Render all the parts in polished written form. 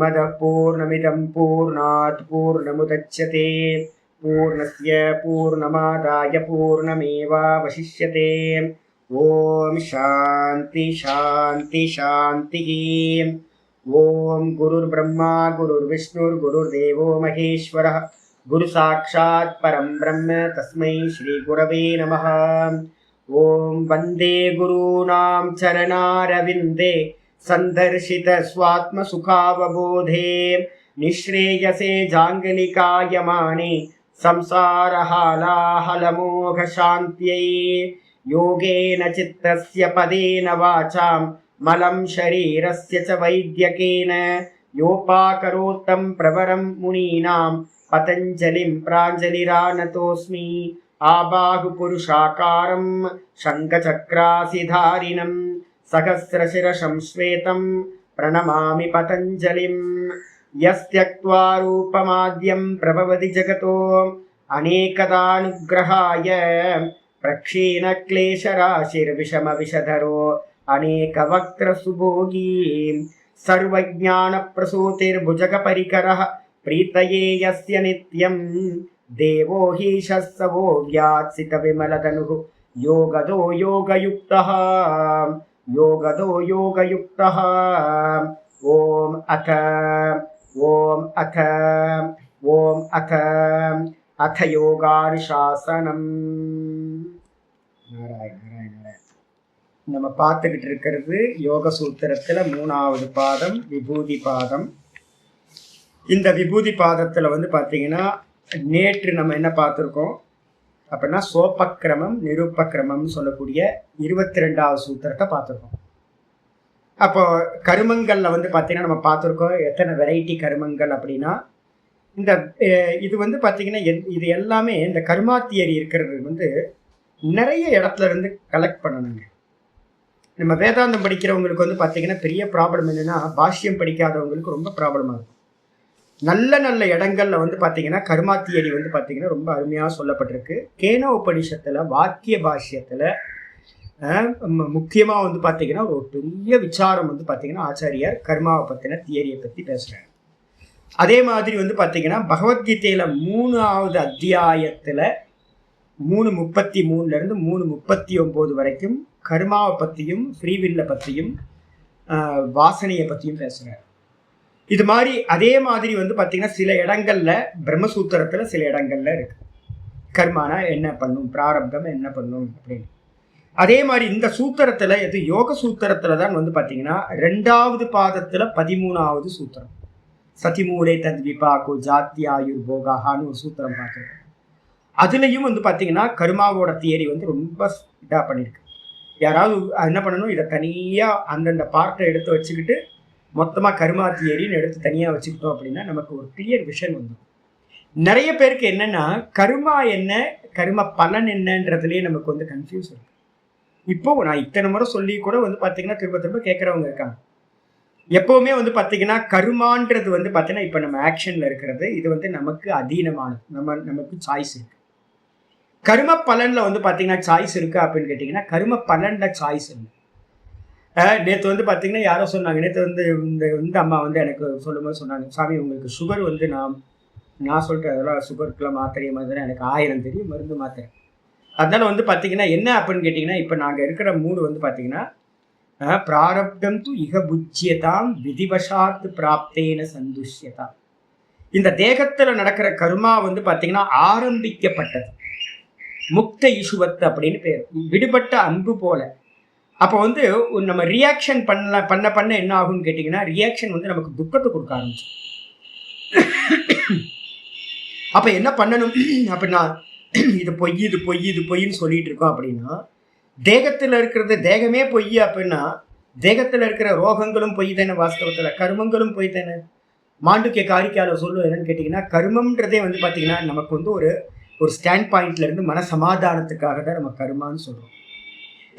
पूर्णमदः पूर्णमिदं पूर्णात् पूर्णमुदच्यते पूर्णस्य पूर्णमादाय पूर्णमेवावशिष्यते। ओम शांति शांति शांति। ओम गुरुर्ब्रह्मा गुरुर्विष्णुर्गुरुर्देवो महेश्वरः गुरु साक्षात् परं ब्रह्म तस्मै श्री गुरवे नमः। ओम वंदे गुरूणां चरणारविंदे संदर्शित स्वात्म सुखावबोधे निःश्रेयसे जांगलिकायमाने संसारहालाहलमोघ शान्त्यै योगेन चित्तस्य पदेन वाचां मलं शरीरस्य च वैद्यकेन योपाकरोत्तं प्रवरं मुनीनां पतञ्जलिं प्राञ्जलिरानतोऽस्मि। आबाहुपुरुषाकारं शङ्खचक्रासिधारिणं सहस्रशिरसं श्वेतं प्रणमामि पतञ्जलिं। यस्त्यक्त्वा रूपमाद्यं प्रभवति जगतो अनेकदानुग्रहाय प्रक्षीणक्लेशराशिर्विषमविषधरो अनेकवक्त्रसुभोगी सर्वज्ञानप्रसूतिर्भुजगपरिकरः प्रीतये यस्य नित्यं देवो हि शस्सवो व्यात्सितविमलधनुः योगदो योगयुक्तः योगदो योगयुक्तः। ओम अथ अथ योगानुशासनम्। நம்ம பார்த்துக்கிட்டு இருக்கிறது யோக சூத்திரத்தில் 3வது பாதம் விபூதி பாதம். இந்த விபூதி பாதத்தில் பார்த்தீங்கன்னா நேற்று நம்ம என்ன பார்த்துருக்கோம் அப்படின்னா சோபக்கிரமம் நிருப்பக்கிரமம்னு சொல்லக்கூடிய 22வது சூத்திரத்தை பார்த்துருக்கோம். அப்போ கருமங்களில் பார்த்தீங்கன்னா நம்ம பார்த்துருக்கோம் எத்தனை வெரைட்டி கருமங்கள் அப்படின்னா இந்த இது பார்த்தீங்கன்னா இது எல்லாமே இந்த கர்மா தியரி இருக்கிறது நிறைய இடத்துல இருந்து கலெக்ட் பண்ணணுங்க. நம்ம வேதாந்தம் படிக்கிறவங்களுக்கு பார்த்தீங்கன்னா பெரிய ப்ராப்ளம் என்னென்னா பாஷ்யம் படிக்காதவங்களுக்கு ரொம்ப ப்ராப்ளமாக இருக்கும். நல்ல நல்ல இடங்கள்ல பார்த்தீங்கன்னா கர்மா தியரி பார்த்தீங்கன்னா ரொம்ப அருமையாக சொல்லப்பட்டிருக்கு. கேன உபனிஷத்தில் வாக்கிய பாஷ்யத்தில் முக்கியமாக பார்த்தீங்கன்னா ஒரு பெரிய விசாரம் பார்த்தீங்கன்னா ஆச்சாரியார் கர்மாவை பற்றின தியரியை பற்றி பேசுகிறார். அதே மாதிரி பார்த்தீங்கன்னா பகவத்கீதையில் 3வது அத்தியாயத்தில் 3:33 3:39 வரைக்கும் கர்மாவை பற்றியும் ஃப்ரீவில்லை பற்றியும் வாசனையை பற்றியும் பேசுகிறார். இது மாதிரி அதே மாதிரி பார்த்தீங்கன்னா சில இடங்கள்ல பிரம்மசூத்திரத்தில் சில இடங்கள்ல இருக்கு கர்மானா என்ன பண்ணும், பிராரப்தம் என்ன பண்ணும் அப்படின்னு. அதே மாதிரி இந்த சூத்திரத்தில் எது யோக சூத்திரத்தில் தான் பார்த்தீங்கன்னா 2வது பாதத்தில் 13வது சூத்திரம் சதிமூலே தத்விபாகோ ஜாத்தியாயுர் போகான்னு ஒரு சூத்திரம் பார்த்துருக்கோம். அதுலேயும் பார்த்தீங்கன்னா கர்மாவோட தியரி ரொம்ப இதாக பண்ணியிருக்கு. யாராவது என்ன பண்ணணும், இதை தனியாக அந்தந்த பார்ட்டை எடுத்து வச்சுக்கிட்டு மொத்தமாக கர்மா தியரின்னு எடுத்து தனியாக வச்சுக்கிட்டோம் அப்படின்னா நமக்கு ஒரு கிளியர் விஷன் வந்துடும். நிறைய பேருக்கு என்னென்னா கர்மா என்ன கர்ம பலன் என்னன்றதுலேயே நமக்கு கன்ஃபியூஸ் இருக்கு. இப்போ நான் இத்தனை முறை சொல்லி கூட பார்த்தீங்கன்னா திரும்ப திரும்ப கேட்குறவங்க இருக்காங்க. எப்போவுமே பார்த்தீங்கன்னா கர்மான்றது பார்த்தீங்கன்னா இப்போ நம்ம ஆக்ஷனில் இருக்கிறது இது நமக்கு அதீனமானது, நமக்கு சாய்ஸ் இருக்கு. கர்ம பலனில் பார்த்தீங்கன்னா சாய்ஸ் இருக்கு அப்படின்னு கேட்டிங்கன்னா கர்ம பலனில் சாய்ஸ் இல்லை. நேற்று பார்த்தீங்கன்னா யாரோ சொன்னாங்க, நேற்று இந்த அம்மா எனக்கு சொல்லும்போது சொன்னாங்க, சாமி உங்களுக்கு சுகர் நான் சொல்கிறேன் அதெல்லாம் சுகருக்குலாம் மாத்திரை மாதிரி எனக்கு 1000 தெரியும் மருந்து மாத்திரை. அதனால பார்த்தீங்கன்னா என்ன அப்படின்னு கேட்டிங்கன்னா இப்போ நாங்கள் இருக்கிற மூடு பார்த்தீங்கன்னா பிராரப்தம் து இக புஜ்யதாம் விதிவசாத் பிராப்தேன சந்துஷ்யதாம். இந்த தேகத்தில் நடக்கிற கர்மா பார்த்தீங்கன்னா ஆரம்பிக்கப்பட்டது முக்த ஈசுவத்து அப்படின்னு பேர், விடுபட்ட அன்பு போல. அப்போ நம்ம ரியாக்ஷன் பண்ண என்ன ஆகும்னு கேட்டிங்கன்னா ரியாக்ஷன் நமக்கு துக்கத்தை கொடுக்க ஆரம்பிச்சு. அப்போ என்ன பண்ணணும் அப்படின்னா இது பொய் இது பொய் இது பொய்ன்னு சொல்லிட்டு இருக்கோம் அப்படின்னா தேகத்தில் இருக்கிறது தேகமே பொய் அப்படின்னா தேகத்தில் இருக்கிற ரோகங்களும் பொய் தானே, வாஸ்தவத்தில் கர்மங்களும் பொய் தானே. மாண்டுக்கிய காரிக்கால சொல்லுவது என்னன்னு கேட்டிங்கன்னா கர்மம்ன்றதே பார்த்தீங்கன்னா நமக்கு ஒரு ஸ்டாண்ட் பாயிண்ட்ல இருந்து மன சமாதானத்துக்காக தான் நம்ம கர்மான்னு சொல்கிறோம்.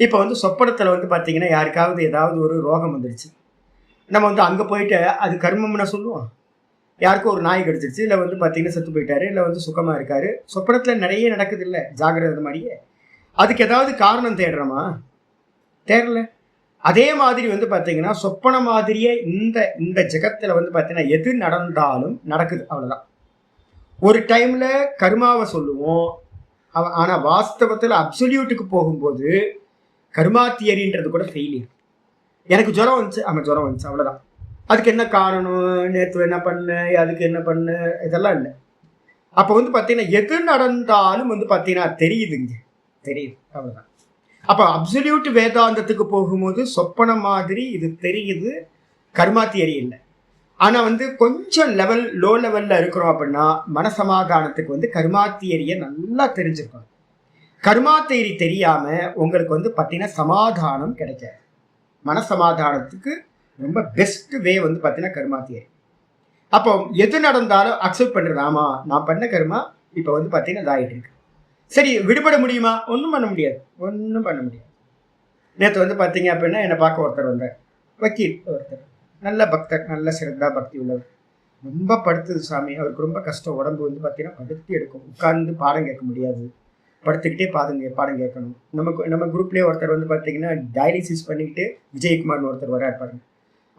இப்போ சொப்பனத்தில் பார்த்தீங்கன்னா யாருக்காவது ஏதாவது ஒரு ரோகம் வந்துடுச்சு, நம்ம அங்கே போயிட்டு அது கர்மம்னு சொல்லுவோம். யாருக்கும் ஒரு நாய் கடிச்சிருச்சு, இல்லை பார்த்தீங்கன்னா செத்து போயிட்டாரு, இல்லை சுகமாக இருக்காரு. சொப்பனத்தில் நிறைய நடக்குது இல்லை ஜாகிரதை மாதிரியே. அதுக்கு ஏதாவது காரணம் தேடுறோமா? தேடல. அதே மாதிரி வந்து பார்த்தீங்கன்னா சொப்பன மாதிரியே இந்த இந்த ஜெகத்தில் வந்து பார்த்தீங்கன்னா எது நடந்தாலும் நடக்குது, அவ்வளோதான். ஒரு டைமில் கர்மாவை சொல்லுவோம், ஆனால் வாஸ்தவத்தில் அப்சல்யூட்டுக்கு போகும்போது கர்மா தியரின்றது கூட ஃபெயிலியர். எனக்கு ஜுரம் வந்துச்சு, அவன் ஜுரம் வந்துச்சு, அவ்வளோதான். அதுக்கு என்ன காரணம், நேற்று என்ன பண்ண, அதுக்கு என்ன பண்ண, இதெல்லாம் இல்லை. அப்போ வந்து பார்த்தீங்கன்னா எது நடந்தாலும் வந்து பார்த்தீங்கன்னா தெரியுதுங்க, தெரியுது, அவ்வளோதான். அப்போ அப்சல்யூட் வேதாந்தத்துக்கு போகும்போது சொப்பன மாதிரி இது தெரியுது, கர்மா தியரி இல்லை. ஆனால் வந்து கொஞ்சம் லோ லெவலில் இருக்கிறோம் அப்படின்னா மனசமாதானத்துக்கு வந்து கர்மா தியரியை நல்லா தெரிஞ்சுக்கணும். கர்மா தியரி தெரியாமல் உங்களுக்கு வந்து பார்த்தீங்கன்னா சமாதானம் கிடைக்காது. மனசமாதானத்துக்கு ரொம்ப பெஸ்ட் வே வந்து பார்த்தீங்கன்னா கர்மா தியரி. அப்போ எது நடந்தாலும் அக்செப்ட் பண்ணுறது, ஆமாம் நான் பண்ண கர்மா இப்போ வந்து பார்த்தீங்கன்னா இதாகிட்டு இருக்கு, சரி விடுபட முடியுமா? ஒன்றும் பண்ண முடியாது, ஒன்றும் பண்ண முடியாது. நேற்று வந்து பார்த்தீங்க அப்படின்னா என்னை பார்க்க ஒருத்தர் வந்தார், வக்கீல் ஒருத்தர், நல்ல பக்தர், நல்ல சிறந்தா பக்தி உள்ளவர். ரொம்ப படுத்துது சாமி, அவருக்கு ரொம்ப கஷ்டம், உடம்பு வந்து பார்த்தீங்கன்னா படுத்தி எடுக்கும், உட்கார்ந்து பாடம் கேட்க முடியாது, படுத்துக்கிட்டே பாடம் கேட்கணும். நம்ம குரூப்லேயே ஒருத்தர் வந்து பார்த்தீங்கன்னா டயாலிசிஸ் பண்ணிக்கிட்டு விஜயகுமார்னு ஒருத்தர் வராரு பாருங்க.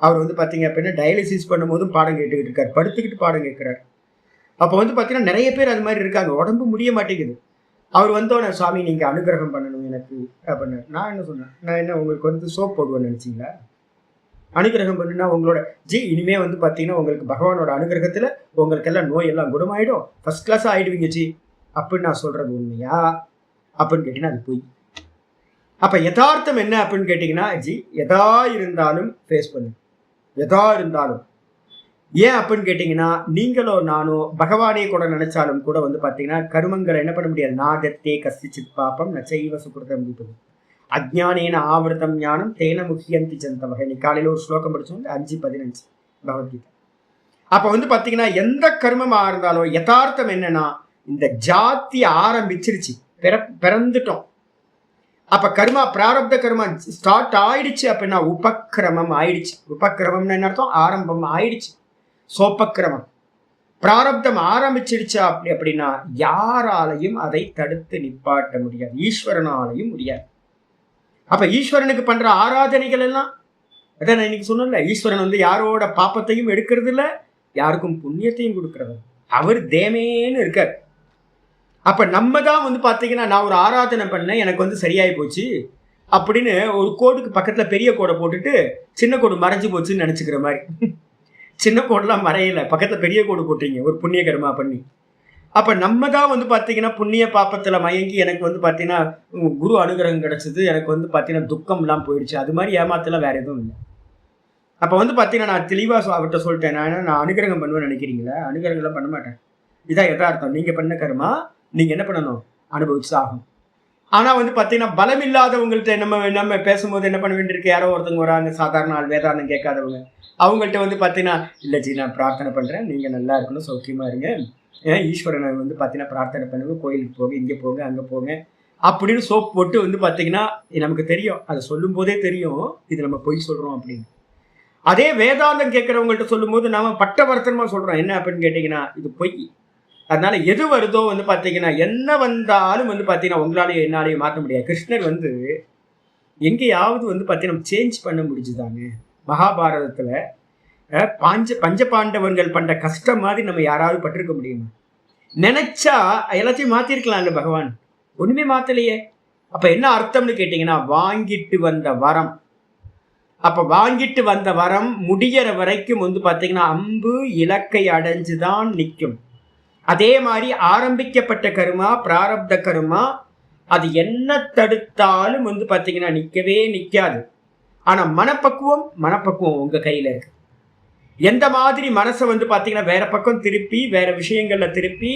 அவர் வந்து பார்த்தீங்க அப்படின்னா டயாலிசிஸ் பண்ணும்போதும் பாடம் கேட்டுக்கிட்டு இருக்காரு, படுத்துக்கிட்டு பாடம் கேட்குறாரு. அப்போ வந்து பார்த்தீங்கன்னா நிறைய பேர் அது மாதிரி இருக்காங்க, உடம்பு முடிய மாட்டேங்குது. அவர் வந்தோடனே சாமி நீங்கள் அனுகிரகம் பண்ணணும் எனக்கு அப்படின்னு. நான் என்ன சொன்னேன், நான் என்ன உங்களுக்கு வந்து சோப் போடுவேன்னு நினச்சிங்களா? அனுகிரகம் பண்ணுன்னா உங்களோட இனிமே வந்து பார்த்தீங்கன்னா உங்களுக்கு பகவானோட அனுகிரகத்தில் உங்களுக்கு எல்லாம் நோயெல்லாம் குணமாயிடும், ஃபர்ஸ்ட் கிளாஸாக ஆகிடுவீங்க அப்படின்னு நான் சொல்கிறது உண்மையா அப்படின்னு கேட்டிங்கன்னா அது போய். அப்போ யதார்த்தம் என்ன அப்படின்னு கேட்டிங்கன்னா எதா இருந்தாலும் ஃபேஸ் பண்ணு, எதா இருந்தாலும். ஏன் அப்படின்னு கேட்டிங்கன்னா நீங்களோ நானோ பகவானே கூட நினைச்சாலும் கூட வந்து பார்த்தீங்கன்னா கருமங்களை என்ன பண்ண முடியாது. நாகத்தே கசிச்சித் பாப்பம் நச்சைவ சுகிருதம் தீபம் அஜ்ஞானேன ஆவிரதம் ஞானம் தேன முக்கியந்தி ஜந்தவகை. நீ காலையில் ஒரு ஸ்லோகம் படித்தோம், 5:15 பகவத்கீதை. அப்போ வந்து பார்த்தீங்கன்னா எந்த கர்மமாக இருந்தாலும் யதார்த்தம் என்னன்னா இந்த ஜாத்தி ஆரம்பிச்சிருச்சு, பிறந்துட்டோம். அப்ப கர்மா பிராரப்த கர்மா ஸ்டார்ட் ஆயிடுச்சு அப்படின்னா உபக்கிரமம் ஆயிடுச்சு. உபக்கிரமம்னு என்ன அர்த்தம்? ஆரம்பம் ஆயிடுச்சு. சோபக்கிரமம் பிராரப்தம் ஆரம்பிச்சிருச்சா அப்படின்னா யாராலையும் அதை தடுத்து நிப்பாட்ட முடியாது, ஈஸ்வரனாலையும் முடியாது. அப்ப ஈஸ்வரனுக்கு பண்ற ஆராதனைகள் எல்லாம் அதான் நான் இன்னைக்கு சொன்னேன்ல, ஈஸ்வரன் வந்து யாரோட பாப்பத்தையும் எடுக்கிறது இல்லை, யாருக்கும் புண்ணியத்தையும் கொடுக்கறது, அவர் தேமேன்னு இருக்கார். அப்ப நம்ம தான் வந்து பாத்தீங்கன்னா நான் ஒரு ஆராதனை பண்ணேன் எனக்கு வந்து சரியாயி போச்சு அப்படின்னு ஒரு கோடுக்கு பக்கத்துல பெரிய கோடை போட்டுட்டு சின்ன கோடு மறைஞ்சு போச்சுன்னு நினைச்சுக்கிற மாதிரி. சின்ன கோடெல்லாம் மறையல, பக்கத்துல பெரிய கோடு போட்டீங்க ஒரு புண்ணிய கர்மா பண்ணி. அப்ப நம்ம தான் வந்து பாத்தீங்கன்னா புண்ணிய பாப்பத்துல மயங்கி எனக்கு வந்து பாத்தீங்கன்னா குரு அனுகிரகம் கிடைச்சது, எனக்கு வந்து பாத்தீங்கன்னா துக்கம் எல்லாம் போயிடுச்சு, அது மாதிரி ஏமாத்தலாம் வேற எதுவும் இல்லை. அப்ப வந்து பாத்தீங்கன்னா நான் தெளிவா அவர்கிட்ட சொல்லிட்டேன், நான் அனுகிரகம் பண்ணுவேன்னு நினைக்கிறீங்களா? அனுகிரகம் எல்லாம் பண்ண மாட்டேன், இதான் யதார்த்தம். நீங்க பண்ண கர்மா நீங்க என்ன பண்ணணும், அனுபவிச்சு ஆகும். ஆனா வந்து பாத்தீங்கன்னா பலம் இல்லாதவங்கள்ட்ட நம்ம பேசும்போது என்ன பண்ண வேண்டியிருக்கு, யாரோ ஒருத்தவங்க வராங்க சாதாரண ஆள், வேதாந்தம் கேட்காதவங்க, அவங்கள்ட்ட வந்து பாத்தீங்கன்னா இல்ல நான் பிரார்த்தனை பண்றேன், நீங்க நல்லா இருக்கணும், சௌக்கியமா இருங்க, ஈஸ்வரனை வந்து பாத்தீங்கன்னா பிரார்த்தனை பண்ணுங்க, கோயிலுக்கு போங்க, இங்க போங்க, அங்க போங்க அப்படின்னு சோப் போட்டு வந்து பாத்தீங்கன்னா நமக்கு தெரியும், அதை சொல்லும் போதே தெரியும் இது நம்ம பொய் சொல்றோம் அப்படின்னு. அதே வேதாந்தம் கேட்கறவங்கள்ட்ட சொல்லும் போது நாம பட்டவர்த்தனமா சொல்றோம், என்ன அப்படின்னு கேட்டீங்கன்னா இது பொய். அதனால எது வருதோ வந்து பார்த்தீங்கன்னா என்ன வந்தாலும் வந்து பார்த்தீங்கன்னா உங்களாலேயும் என்னாலேயும் மாற்ற முடியாது. கிருஷ்ணர் வந்து எங்கேயாவது வந்து பார்த்தீங்கன்னா சேஞ்ச் பண்ண முடிஞ்சுதாங்க. மகாபாரதத்தில் பஞ்ச பாண்டவர்கள் பண்ற கஷ்டம் மாதிரி நம்ம யாராவது பட்டிருக்க முடியுமா? நினைச்சா எல்லாத்தையும் மாத்திருக்கலாம்ல பகவான், ஒண்ணுமே மாத்தலையே. அப்ப என்ன அர்த்தம்னு கேட்டீங்கன்னா வாங்கிட்டு வந்த வரம். அப்ப வாங்கிட்டு வந்த வரம் முடியற வரைக்கும் வந்து பார்த்தீங்கன்னா அம்பு இலக்கை அடைஞ்சுதான் நிற்கும். அதே மாதிரி ஆரம்பிக்கப்பட்ட கர்மா பிராரப்த கர்மா அது என்ன தடுத்தாலும் வந்து பார்த்தீங்கன்னா நிற்கவே நிற்காது. ஆனா மனப்பக்குவம் உங்க கையில இருக்கு. எந்த மாதிரி மனசை வந்து பார்த்தீங்கன்னா வேற பக்கம் திருப்பி வேற விஷயங்கள்ல திருப்பி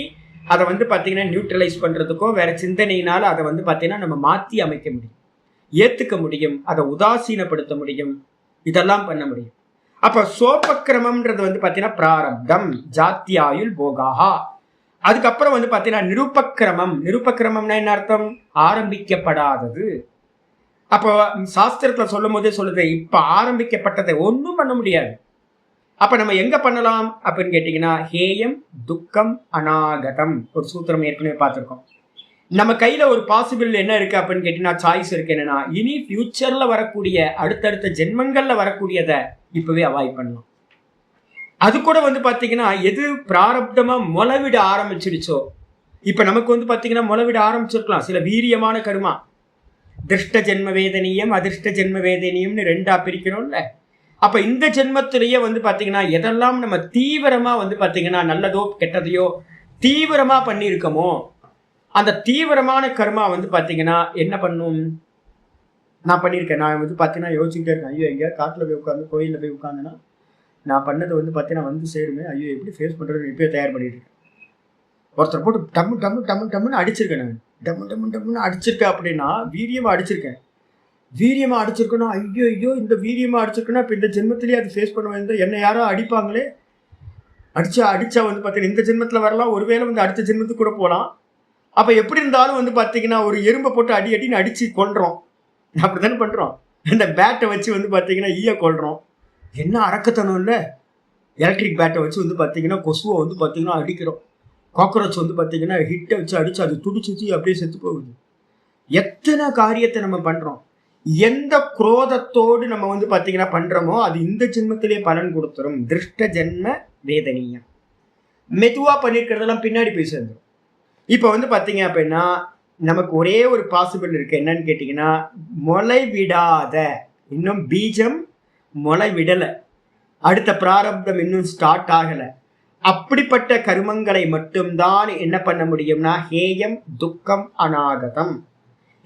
அதை வந்து பார்த்தீங்கன்னா நியூட்ரலைஸ் பண்றதுக்கோ வேற சிந்தனையினால அதை வந்து பார்த்தீங்கன்னா நம்ம மாற்றி அமைக்க முடியும், ஏத்துக்க முடியும், அதை உதாசீனப்படுத்த முடியும், இதெல்லாம் பண்ண முடியும். அப்ப சோபக்கிரமம்ன்றது வந்து பார்த்தீங்கன்னா பிராரப்தம் ஜாத்தியாயுள் போகாஹா. அதுக்கப்புறம் வந்து பார்த்தீங்கன்னா நிருபக்கிரமம்னா என்ன அர்த்தம்? ஆரம்பிக்கப்படாதது. அப்போ சாஸ்திரத்துல சொல்லும் போதே சொல்லுது இப்ப ஆரம்பிக்கப்பட்டதை ஒன்றும் பண்ண முடியாது. அப்ப நம்ம எங்க பண்ணலாம் அப்படின்னு கேட்டீங்கன்னா ஹேயம் துக்கம் அநாகதம் ஒரு சூத்திரம் ஏற்கனவே பார்த்துருக்கோம். நம்ம கையில ஒரு பாசிபிள் என்ன இருக்கு அப்படின்னு கேட்டீங்கன்னா, சாய்ஸ் இருக்கு. என்னன்னா, இனி ஃபியூச்சர்ல வரக்கூடிய அடுத்தடுத்த ஜென்மங்கள்ல வரக்கூடியதை இப்பவே அவாய்ட் பண்ணலாம். அது கூட வந்து பாத்தீங்கன்னா, எது பிராரப்தமா முளைவிட ஆரம்பிச்சிடுச்சோ, இப்ப நமக்கு வந்து பாத்தீங்கன்னா முளைவிட ஆரம்பிச்சிருக்கலாம் சில வீரியமான கருமா. திருஷ்ட ஜென்ம வேதனியம், அதிர்ஷ்ட ஜென்ம வேதனியம்னு 2ஆ பிரிக்கிறோம்ல. அப்ப இந்த ஜென்மத்திலேயே வந்து பாத்தீங்கன்னா எதெல்லாம் நம்ம தீவிரமா வந்து பாத்தீங்கன்னா நல்லதோ கெட்டதையோ தீவிரமா பண்ணியிருக்கோமோ, அந்த தீவிரமான கர்மா வந்து பாத்தீங்கன்னா என்ன பண்ணும்? நான் பண்ணியிருக்கேன். நான் வந்து பாத்தீங்கன்னா யோசிச்சுட்டே இருக்கேன். ஐயோ, எங்கேயா காட்டுல போய் உட்காந்து கோயிலில் போய் உட்காந்துன்னா நான் பண்ணது வந்து பாத்தீங்கன்னா வந்து சேருமே. ஐயோ, எப்படி ஃபேஸ் பண்றது இப்பயே தயார் பண்ணிட்டு இருக்கேன். ஒருத்தர் போட்டு டம்மு டம்மு டம்மு டம்முன்னு அடிச்சிருக்கேன். நான் டம்மு டம்மு டம்முன்னு அடிச்சிருக்கேன் அப்படின்னா வீரியமா அடிச்சிருக்கேன். வீரியமா அடிச்சிருக்கணும். ஐயோ ஐயோ, இந்த வீரியமா அடிச்சிருக்கணும். இப்போ இந்த ஜென்மத்திலேயே அது ஃபேஸ் பண்ண வேண்டிய என்ன யாரோ அடிப்பாங்களே. அடிச்சா வந்து பார்த்தீங்கன்னா இந்த ஜென்மத்தில் வரலாம், ஒருவேளை வந்து அடுத்த ஜென்மத்துக்கு கூட போகலாம். அப்போ எப்படி இருந்தாலும் வந்து பார்த்தீங்கன்னா ஒரு எறும்பை போட்டு அடின்னு அடித்து கொள்றோம். அப்படி தானே பண்ணுறோம். இந்த பேட்டை வச்சு வந்து பார்த்தீங்கன்னா ஈய கொள்றோம். என்ன அரக்கத்தனம் இல்லை? எலக்ட்ரிக் பேட்டை வச்சு வந்து பார்த்தீங்கன்னா கொசுவை வந்து பார்த்தீங்கன்னா அடிக்கிறோம். காக்ரோச் வந்து பார்த்தீங்கன்னா ஹிட்டை வச்சு அடித்து அது துடிச்சு அப்படியே செத்து போகுது. எத்தனை காரியத்தை நம்ம பண்ணுறோம். எந்த குரோதத்தோடு நம்ம வந்து பார்த்தீங்கன்னா பண்றோமோ அது இந்த ஜென்மத்திலே பலன் கொடுத்துரும். திருஷ்ட ஜென்ம வேதனியம். மெதுவா பண்ணிருக்கிறதெல்லாம் பின்னாடி போய் சேர்ந்துடும். இப்போ வந்து பார்த்தீங்க அப்படின்னா நமக்கு ஒரே ஒரு பாசிபிள் இருக்கு. என்னன்னு கேட்டீங்கன்னா, முளை விடாத, இன்னும் பீஜம் முளை விடலை, அடுத்த பிராரப்தம் இன்னும் ஸ்டார்ட் ஆகலை, அப்படிப்பட்ட கருமங்களை மட்டும்தான் என்ன பண்ண முடியும்னா ஹேயம் துக்கம் அநாகதம்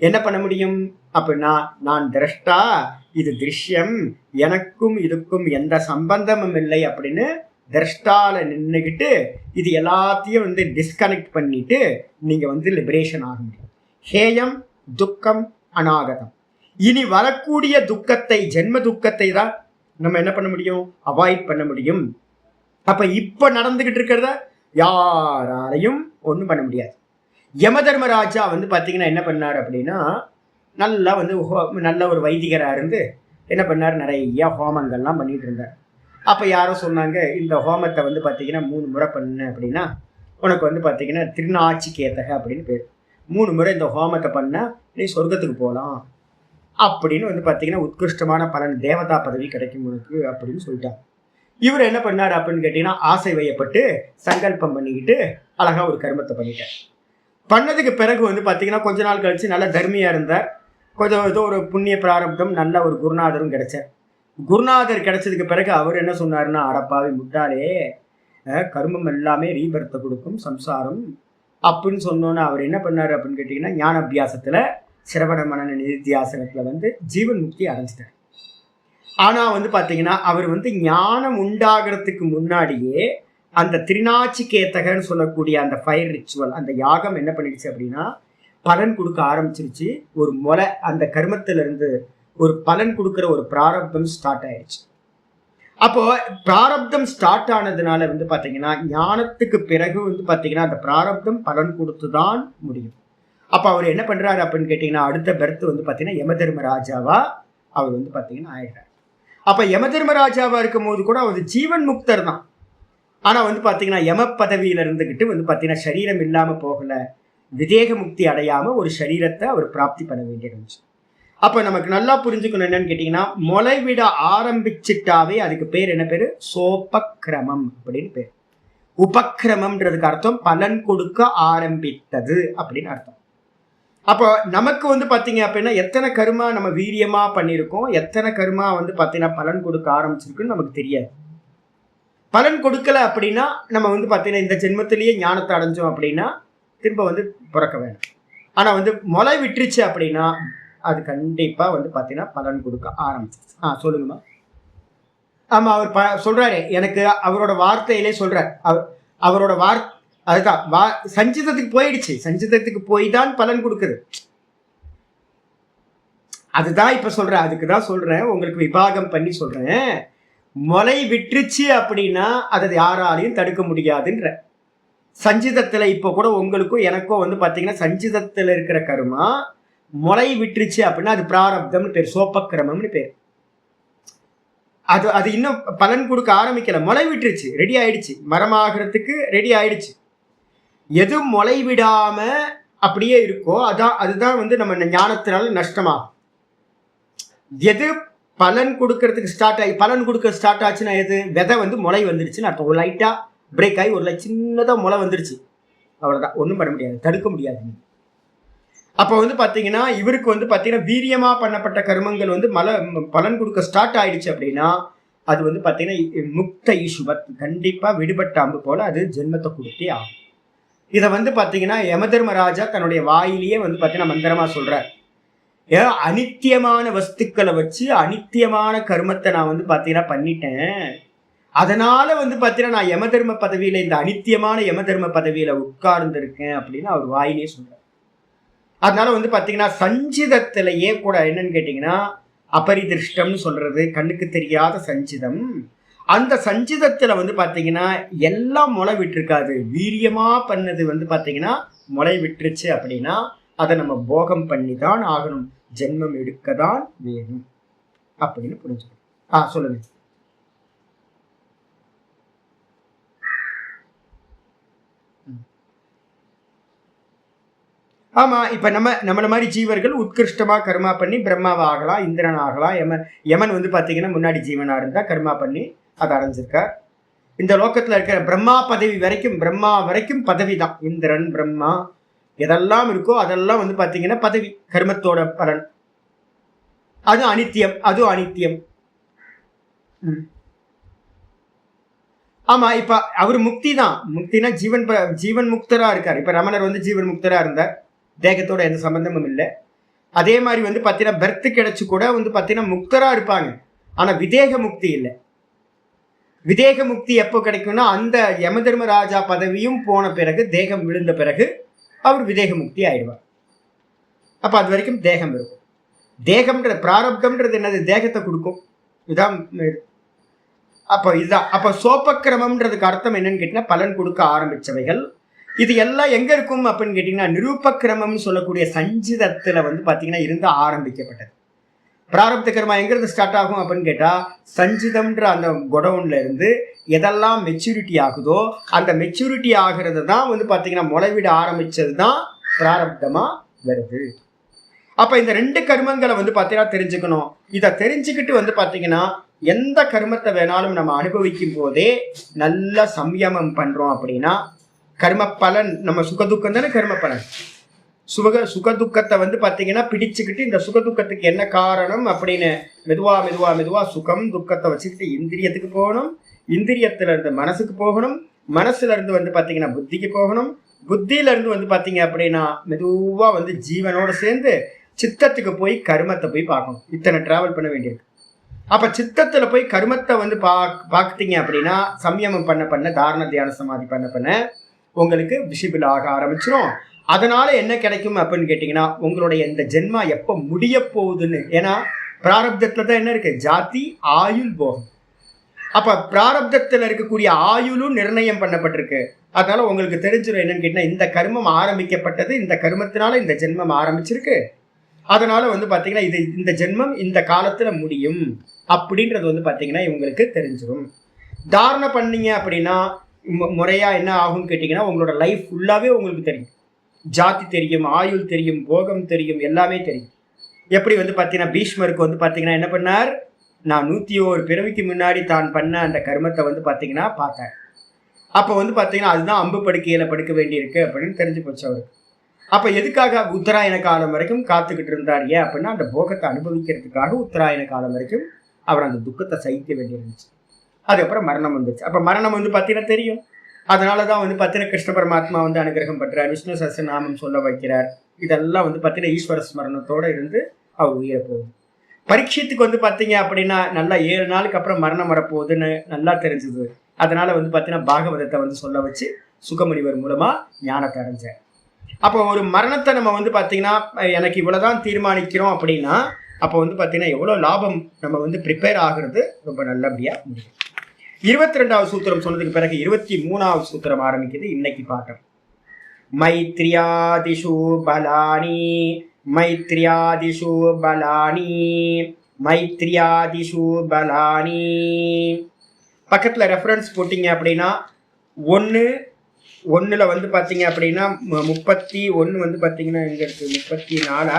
என்ன பண்ண முடியும் அப்படின்னா, நான் திரஷ்டா, இது திருஷ்யம், எனக்கும் இதுக்கும் எந்த சம்பந்தமும் இல்லை அப்படின்னு திரஷ்டால நின்றுக்கிட்டு இது எல்லாத்தையும் வந்து டிஸ்கனெக்ட் பண்ணிட்டு நீங்க வந்து லிபரேஷன் ஆக முடியும். ஹேயம் துக்கம் அநாகதம். இனி வரக்கூடிய துக்கத்தை, ஜென்ம துக்கத்தை தான் நம்ம என்ன பண்ண முடியும்? அவாய்ட் பண்ண முடியும். அப்ப இப்ப நடந்துகிட்டு இருக்கிறத யாராலையும் ஒன்றும் பண்ண முடியாது. யம தர்மராஜா வந்து பார்த்தீங்கன்னா என்ன பண்ணார் அப்படின்னா, நல்லா வந்து நல்ல ஒரு வைதிகராக இருந்து என்ன பண்ணார், நிறைய ஹோமங்கள்லாம் பண்ணிட்டு இருந்தார். அப்போ யாரோ சொன்னாங்க, இந்த ஹோமத்தை வந்து பார்த்தீங்கன்னா 3 முறை பண்ணு அப்படின்னா உனக்கு வந்து பார்த்தீங்கன்னா திருநாச்சிகேதக அப்படின்னு பேர். 3 முறை இந்த ஹோமத்தை பண்ணால் நீ சொர்க்கத்துக்கு போகலாம் அப்படின்னு வந்து பார்த்தீங்கன்னா உத்கிருஷ்டமான பலன், தேவதா பதவி கிடைக்கும் உனக்கு அப்படின்னு சொல்லிட்டாங்க. இவர் என்ன பண்ணார் அப்படின்னு கேட்டீங்கன்னா, ஆசை வயப்பட்டு சங்கல்பம் பண்ணிக்கிட்டு அழகா ஒரு கர்மத்தை பண்ணிட்டார். பண்ணதுக்கு பிறகு வந்து பார்த்தீங்கன்னா கொஞ்ச நாள் கழிச்சு நல்ல தர்மியாக இருந்தார். கொஞ்சம் ஏதோ ஒரு புண்ணிய பிராரப்தம், நல்ல ஒரு குருநாதரும் கிடைச்சார். குருநாதர் கிடைச்சதுக்கு பிறகு அவர் என்ன சொன்னாருன்னா, அடப்பாவி முட்டாளே, கர்மம் எல்லாமே ரீபர்த்தை கொடுக்கும் சம்சாரம் அப்படின்னு சொன்னோன்னு அவர் என்ன பண்ணார் அப்படின்னு கேட்டிங்கன்னா, ஞான அபியாசத்தில் சிரவண மனன நிதித்தியாசனத்தில் வந்து ஜீவன் முக்தி அடைஞ்சிட்டார். ஆனால் வந்து பார்த்தீங்கன்னா அவர் வந்து ஞானம் உண்டாகிறதுக்கு முன்னாடியே அந்த திருநாச்சிகேதகன்னு சொல்லக்கூடிய அந்த ஃபயர் ரிச்சுவல், அந்த யாகம் என்ன பண்ணிடுச்சு அப்படின்னா பலன் கொடுக்க ஆரம்பிச்சிருச்சு. ஒரு முறை அந்த கர்மத்திலிருந்து ஒரு பலன் கொடுக்குற ஒரு பிராரப்தம் ஸ்டார்ட் ஆயிடுச்சு. அப்போ பிராரப்தம் ஸ்டார்ட் ஆனதுனால வந்து பார்த்தீங்கன்னா ஞானத்துக்கு பிறகு வந்து பார்த்தீங்கன்னா அந்த பிராரப்தம் பலன் கொடுத்து தான் முடியும். அப்போ அவர் என்ன பண்ணுறாரு அப்படின்னு கேட்டிங்கன்னா, அடுத்த பெர்த் வந்து பார்த்தீங்கன்னா யம தர்மராஜாவா அவர் வந்து பார்த்தீங்கன்னா ஆயிடுறார். அப்போ யம தர்மராஜாவா இருக்கும் போது கூட அவர் ஜீவன் முக்தர் தான். ஆனால் வந்து பார்த்தீங்கன்னா யம பதவியில் இருந்துக்கிட்டு வந்து பார்த்தீங்கன்னா சரீரம் இல்லாமல் போகலை, விதேக முக்தி அடையாமல் ஒரு சரீரத்தை அவர் பிராப்தி பண்ண வேண்டியிருந்துச்சு. அப்போ நமக்கு நல்லா புரிஞ்சுக்கணும் என்னன்னு கேட்டிங்கன்னா, முளைவிட ஆரம்பிச்சிட்டாவே அதுக்கு பேர் என்ன பேர்? சோபக்கிரமம் அப்படின்னு பேர். உபக்கிரமம்ன்றதுக்கு அர்த்தம் பலன் கொடுக்க ஆரம்பித்தது அப்படின்னு அர்த்தம். அப்போ நமக்கு வந்து பார்த்தீங்க அப்படின்னா எத்தனை கர்மா நம்ம வீரியமாக பண்ணியிருக்கோம், எத்தனை கர்மா வந்து பார்த்தீங்கன்னா பலன் கொடுக்க ஆரம்பிச்சிருக்குன்னு நமக்கு தெரியாது. பலன் கொடுக்கல அப்படின்னா நம்ம வந்து பார்த்தீங்கன்னா இந்த ஜென்மத்திலேயே ஞானத்தை அடைஞ்சோம் அப்படின்னா திரும்ப வந்து பிறக்க வேணும். ஆனால் வந்து முளை விட்டுருச்சு அப்படின்னா அது கண்டிப்பாக வந்து பார்த்தீங்கன்னா பலன் கொடுக்க ஆரம்பிச்சிருச்சு. சொல்லுங்கம்மா. ஆமாம், அவர் சொல்கிறாரு, எனக்கு அவரோட வார்த்தையிலே சொல்கிறார். அவரோட அதுதான் சஞ்சிதத்துக்கு போயிடுச்சு. சஞ்சிதத்துக்கு போய் தான் பலன் கொடுக்குது. அதுதான் இப்போ சொல்கிறேன். அதுக்கு தான் சொல்கிறேன், உங்களுக்கு விபாகம் பண்ணி சொல்கிறேன். முளை விட்டுருச்சு அப்படின்னா அதை யாராலையும் தடுக்க முடியாதுன்ற. சஞ்சிதத்தில் இப்போ கூட உங்களுக்கும் எனக்கும் வந்து பார்த்தீங்கன்னா சஞ்சிதத்தில் இருக்கிற கர்மா முளை விட்டுருச்சு அப்படின்னா அது பிராரப்தம்னு பேர், சோபக்கிரமம்னு பேர். அது இன்னும் பலன் கொடுக்க ஆரம்பிக்கல, முளை விட்டுருச்சு, ரெடி ஆயிடுச்சு, மரமாகிறதுக்கு ரெடி ஆயிடுச்சு. எது முளை விடாம அப்படியே இருக்கோ அதுதான் வந்து நம்ம ஞானத்தினால நஷ்டமாகும். எது பலன் கொடுக்கறதுக்கு பலன் கொடுக்க ஸ்டார்ட் ஆச்சுன்னா எது? விதை வந்து முளை வந்துருச்சுன்னு அர்த்தம். ஒரு லைட்டா பிரேக் ஆகி ஒரு சின்னதா முளை வந்துருச்சு, அவ்வளவுதான். ஒன்றும் பண்ண முடியாது, தடுக்க முடியாது. அப்போ வந்து பாத்தீங்கன்னா இவருக்கு வந்து பாத்தீங்கன்னா வீரியமா பண்ணப்பட்ட கர்மங்கள் வந்து பலன் கொடுக்க ஸ்டார்ட் ஆயிடுச்சு அப்படின்னா அது வந்து பாத்தீங்கன்னா முக்த ஈசுவத், கண்டிப்பா விடுபட்ட அம்பு போல அது ஜென்மத்தை கொடுத்தே ஆகும். இதை வந்து பாத்தீங்கன்னா யமதர்மராஜா தன்னுடைய வாயிலேயே வந்து பாத்தீங்கன்னா மந்திரமா சொல்றார். அனித்தியமான வஸ்துக்களை வச்சு அனித்தியமான கர்மத்தை நான் வந்து பாத்தீங்கன்னா பண்ணிட்டேன், அதனால வந்து பாத்தீங்கன்னா நான் யமதர்ம பதவியில, இந்த அனித்தியமான யமதர்ம பதவியில உட்கார்ந்து இருக்கேன் அப்படின்னு அவர் வாயிலே சொல்றார். அதனால வந்து பாத்தீங்கன்னா சஞ்சிதத்திலேயே கூட என்னன்னு கேட்டீங்கன்னா அபரிதிருஷ்டம்னு சொல்றது, கண்ணுக்கு தெரியாத சஞ்சிதம். அந்த சஞ்சிதத்துல வந்து பாத்தீங்கன்னா எல்லாம் முளை விட்டுருக்காது, வீரியமா பண்ணது வந்து பாத்தீங்கன்னா முளை விட்டுருச்சு அப்படின்னா அதை நம்ம போகம் பண்ணி தான் ஆகணும், ஜென்மம் எடுக்கதான் வேணும் அப்படின்னு புரிஞ்சுக்கணும். சொல்லுங்க. ஆமா, இப்ப நம்மள மாதிரி ஜீவர்கள் உத்கிருஷ்டமா கர்மா பண்ணி பிரம்மாவா ஆகலாம், இந்திரன் ஆகலாம். யமன் வந்து பாத்தீங்கன்னா முன்னாடி ஜீவனா இருந்தா கர்மா பண்ணி அதை அடைஞ்சிருக்கார். இந்த லோகத்துல இருக்கிற பிரம்மா பதவி வரைக்கும், பிரம்மா வரைக்கும் பதவி தான். இந்திரன், பிரம்மா, எதெல்லாம் இருக்கோ அதெல்லாம் வந்து பாத்தீங்கன்னா பதவி, கர்மத்தோட பலன். அது அனித்தியம், அதுவும் அனித்தியம். ஆமா, இப்ப அவரு முக்தி தான். முக்தினா ஜீவன் முக்தரா இருக்காரு. இப்ப ரமணர் வந்து ஜீவன் முக்தரா இருந்தார், தேகத்தோட எந்த சம்பந்தமும் இல்லை. அதே மாதிரி வந்து பாத்தீங்கன்னா பர்த் கிடைச்சு கூட வந்து பாத்தீங்கன்னா முக்தரா இருப்பாங்க, ஆனா விதேக முக்தி இல்லை. விதேக முக்தி எப்போ கிடைக்கும்னா அந்த யமதர்மராஜா பதவியும் போன பிறகு, தேகம் விழுந்த பிறகு அவர் விதேக முக்தி ஆயிடுவார். அப்ப அது வரைக்கும் தேகம் இருக்கும். தேகம்ன்ற பிராரப்தம்ன்றது என்னது? தேகத்தை கொடுக்கும். இதுதான். அப்ப சோபக்கிரமம்ன்றதுக்கு அர்த்தம் என்னன்னு கேட்டீங்கன்னா பலன் கொடுக்க ஆரம்பிச்சவைகள். இது எல்லாம் எங்க இருக்கும் அப்படின்னு கேட்டீங்கன்னா நிரூபக்கிரமம்னு சொல்லக்கூடிய சஞ்சிதத்துல வந்து பாத்தீங்கன்னா இருந்து ஆரம்பிக்கப்பட்டது. பிராரப்த கர்மா எங்கிருந்து ஸ்டார்ட் ஆகும் அப்படின்னு கேட்டா சஞ்சிதம்ன்ற அந்த குடவுன்ல இருந்து எதெல்லாம் மெச்சூரிட்டி ஆகுதோ அந்த மெச்சூரிட்டி ஆகிறது தான் வந்து பாத்தீங்கன்னா முளைவிட ஆரம்பிச்சது தான் பிராரப்தமா வருது. அப்ப இந்த ரெண்டு கர்மங்களை வந்து பாத்தீங்கன்னா தெரிஞ்சுக்கணும். இதை தெரிஞ்சுக்கிட்டு வந்து பாத்தீங்கன்னா எந்த கர்மத்தை வேணாலும் நம்ம அனுபவிக்கும் போதே நல்ல சம்யமம் பண்றோம் அப்படின்னா கர்ம பலன், நம்ம சுகதுக்கம் தானே கர்ம பலன். சுகதுக்கத்தை வந்து பாத்தீங்கன்னா பிடிச்சுக்கிட்டு இந்த சுகதுக்கத்துக்கு என்ன காரணம் அப்படின்னு மெதுவா மெதுவா மெதுவா சுகம் துக்கத்தை வச்சுக்கிட்டு இந்திரியத்துக்கு போகணும், இந்திரியத்துல இருந்து மனசுக்கு போகணும், மனசுல இருந்து வந்து பாத்தீங்கன்னா புத்திக்கு போகணும், புத்தியில இருந்து வந்து பாத்தீங்க அப்படின்னா மெதுவா வந்து ஜீவனோட சேர்ந்து சித்தத்துக்கு போய் கர்மத்தை போய் பார்க்கணும். இத்தனை டிராவல் பண்ண வேண்டியது. அப்ப சித்தத்துல போய் கர்மத்தை வந்து பாக்குறீங்க அப்படின்னா சம்யமம் பண்ண தாரண தியான சமாதி பண்ண உங்களுக்கு விசிபிள் ஆக ஆரம்பிச்சிடும். அதனால என்ன கிடைக்கும் அப்படின்னு கேட்டீங்கன்னா உங்களுடைய இந்த ஜென்மா எப்ப முடிய போகுதுன்னு, ஏன்னா பிராரப்தத்துல தான் என்ன இருக்கு? ஜாதி, ஆயுள், போகம். அப்ப பிராரப்தத்துல இருக்கக்கூடிய ஆயுளும் நிர்ணயம் பண்ணப்பட்டிருக்கு. அதனால உங்களுக்கு தெரிஞ்சிடும் என்னன்னு கேட்டீங்கன்னா இந்த கர்மம் ஆரம்பிக்கப்பட்டது, இந்த கர்மத்தினால இந்த ஜென்மம் ஆரம்பிச்சிருக்கு, அதனால வந்து பாத்தீங்கன்னா இது இந்த ஜென்மம் இந்த காலத்துல முடியும் அப்படின்றது வந்து பாத்தீங்கன்னா இவங்களுக்கு தெரிஞ்சிடும். தாரணை பண்ணீங்க அப்படின்னா முறையா என்ன ஆகும்னு கேட்டீங்கன்னா உங்களோட லைஃப் ஃபுல்லாவே உங்களுக்கு தெரியும். ஜாதி தெரியும், ஆயுள் தெரியும், போகம் தெரியும், எல்லாமே தெரியும். எப்படி வந்து பாத்தீங்கன்னா பீஷ்மருக்கு வந்து பாத்தீங்கன்னா என்ன பண்ணார்? நான் 101 பிறவிக்கு முன்னாடி தான் பண்ண அந்த கர்மத்தை வந்து பாத்தீங்கன்னா பார்த்தேன். அப்ப வந்து பாத்தீங்கன்னா அதுதான் அம்பு படுக்கையில படுக்க வேண்டியிருக்கு அப்படின்னு தெரிஞ்சு போச்சு அவருக்கு. அப்ப எதுக்காக உத்தராயண காலம் வரைக்கும் காத்துக்கிட்டு இருந்தார்? ஏன் அப்படின்னா அந்த போகத்தை அனுபவிக்கிறதுக்காக உத்தராயண காலம் வரைக்கும் அவர் அந்த துக்கத்தை சகிக்க வேண்டியிருந்துச்சு. அதுக்கப்புறம் மரணம் வந்துச்சு. அப்ப மரணம் வந்து பாத்தீங்கன்னா தெரியும். அதனாலதான் வந்து பாத்தீங்கன்னா கிருஷ்ண பரமாத்மா வந்து அனுகிரகம் பண்றார், விஷ்ணு சஹஸ்ரநாமம் சொல்ல வைக்கிறார். இதெல்லாம் வந்து பாத்தீங்கன்னா ஈஸ்வர ஸ்மரணத்தோட இருந்து அவர் உயிர போகுது. பரீட்சைத்துக்கு வந்து பாத்தீங்க அப்படின்னா நல்லா 7 நாளுக்கு அப்புறம் மரணம் வரப்போகுதுன்னு நல்லா தெரிஞ்சது. அதனால வந்து பாத்தீங்கன்னா பாகவதத்தை வந்து சொல்ல வச்சு சுகமுனிவர் மூலமா ஞானத்தை அடைஞ்சார். அப்போ ஒரு மரணத்தை நம்ம வந்து பாத்தீங்கன்னா எனக்கு இவ்வளவுதான் தீர்மானிக்கிறோம் அப்படின்னா அப்போ வந்து பாத்தீங்கன்னா எவ்வளவு லாபம், நம்ம வந்து ப்ரிப்பேர் ஆகுறது ரொம்ப நல்லபடியா முடியும். 22வது சூத்திரம் சொன்னதுக்கு பிறகு 23வது சூத்திரம் ஆரம்பிக்குது இன்னைக்கு பாட்டம். மைத்ரியாதிஷு பலானி, மைத்ரியாதிஷு பலானி, மைத்ரியாதிஷு பலானி. பக்கத்துல ரெஃபரன்ஸ் போட்டீங்க அப்படின்னா 1, 1ல் வந்து பார்த்தீங்க அப்படின்னா 31 வந்து பார்த்தீங்கன்னா எங்கே இருக்குது 34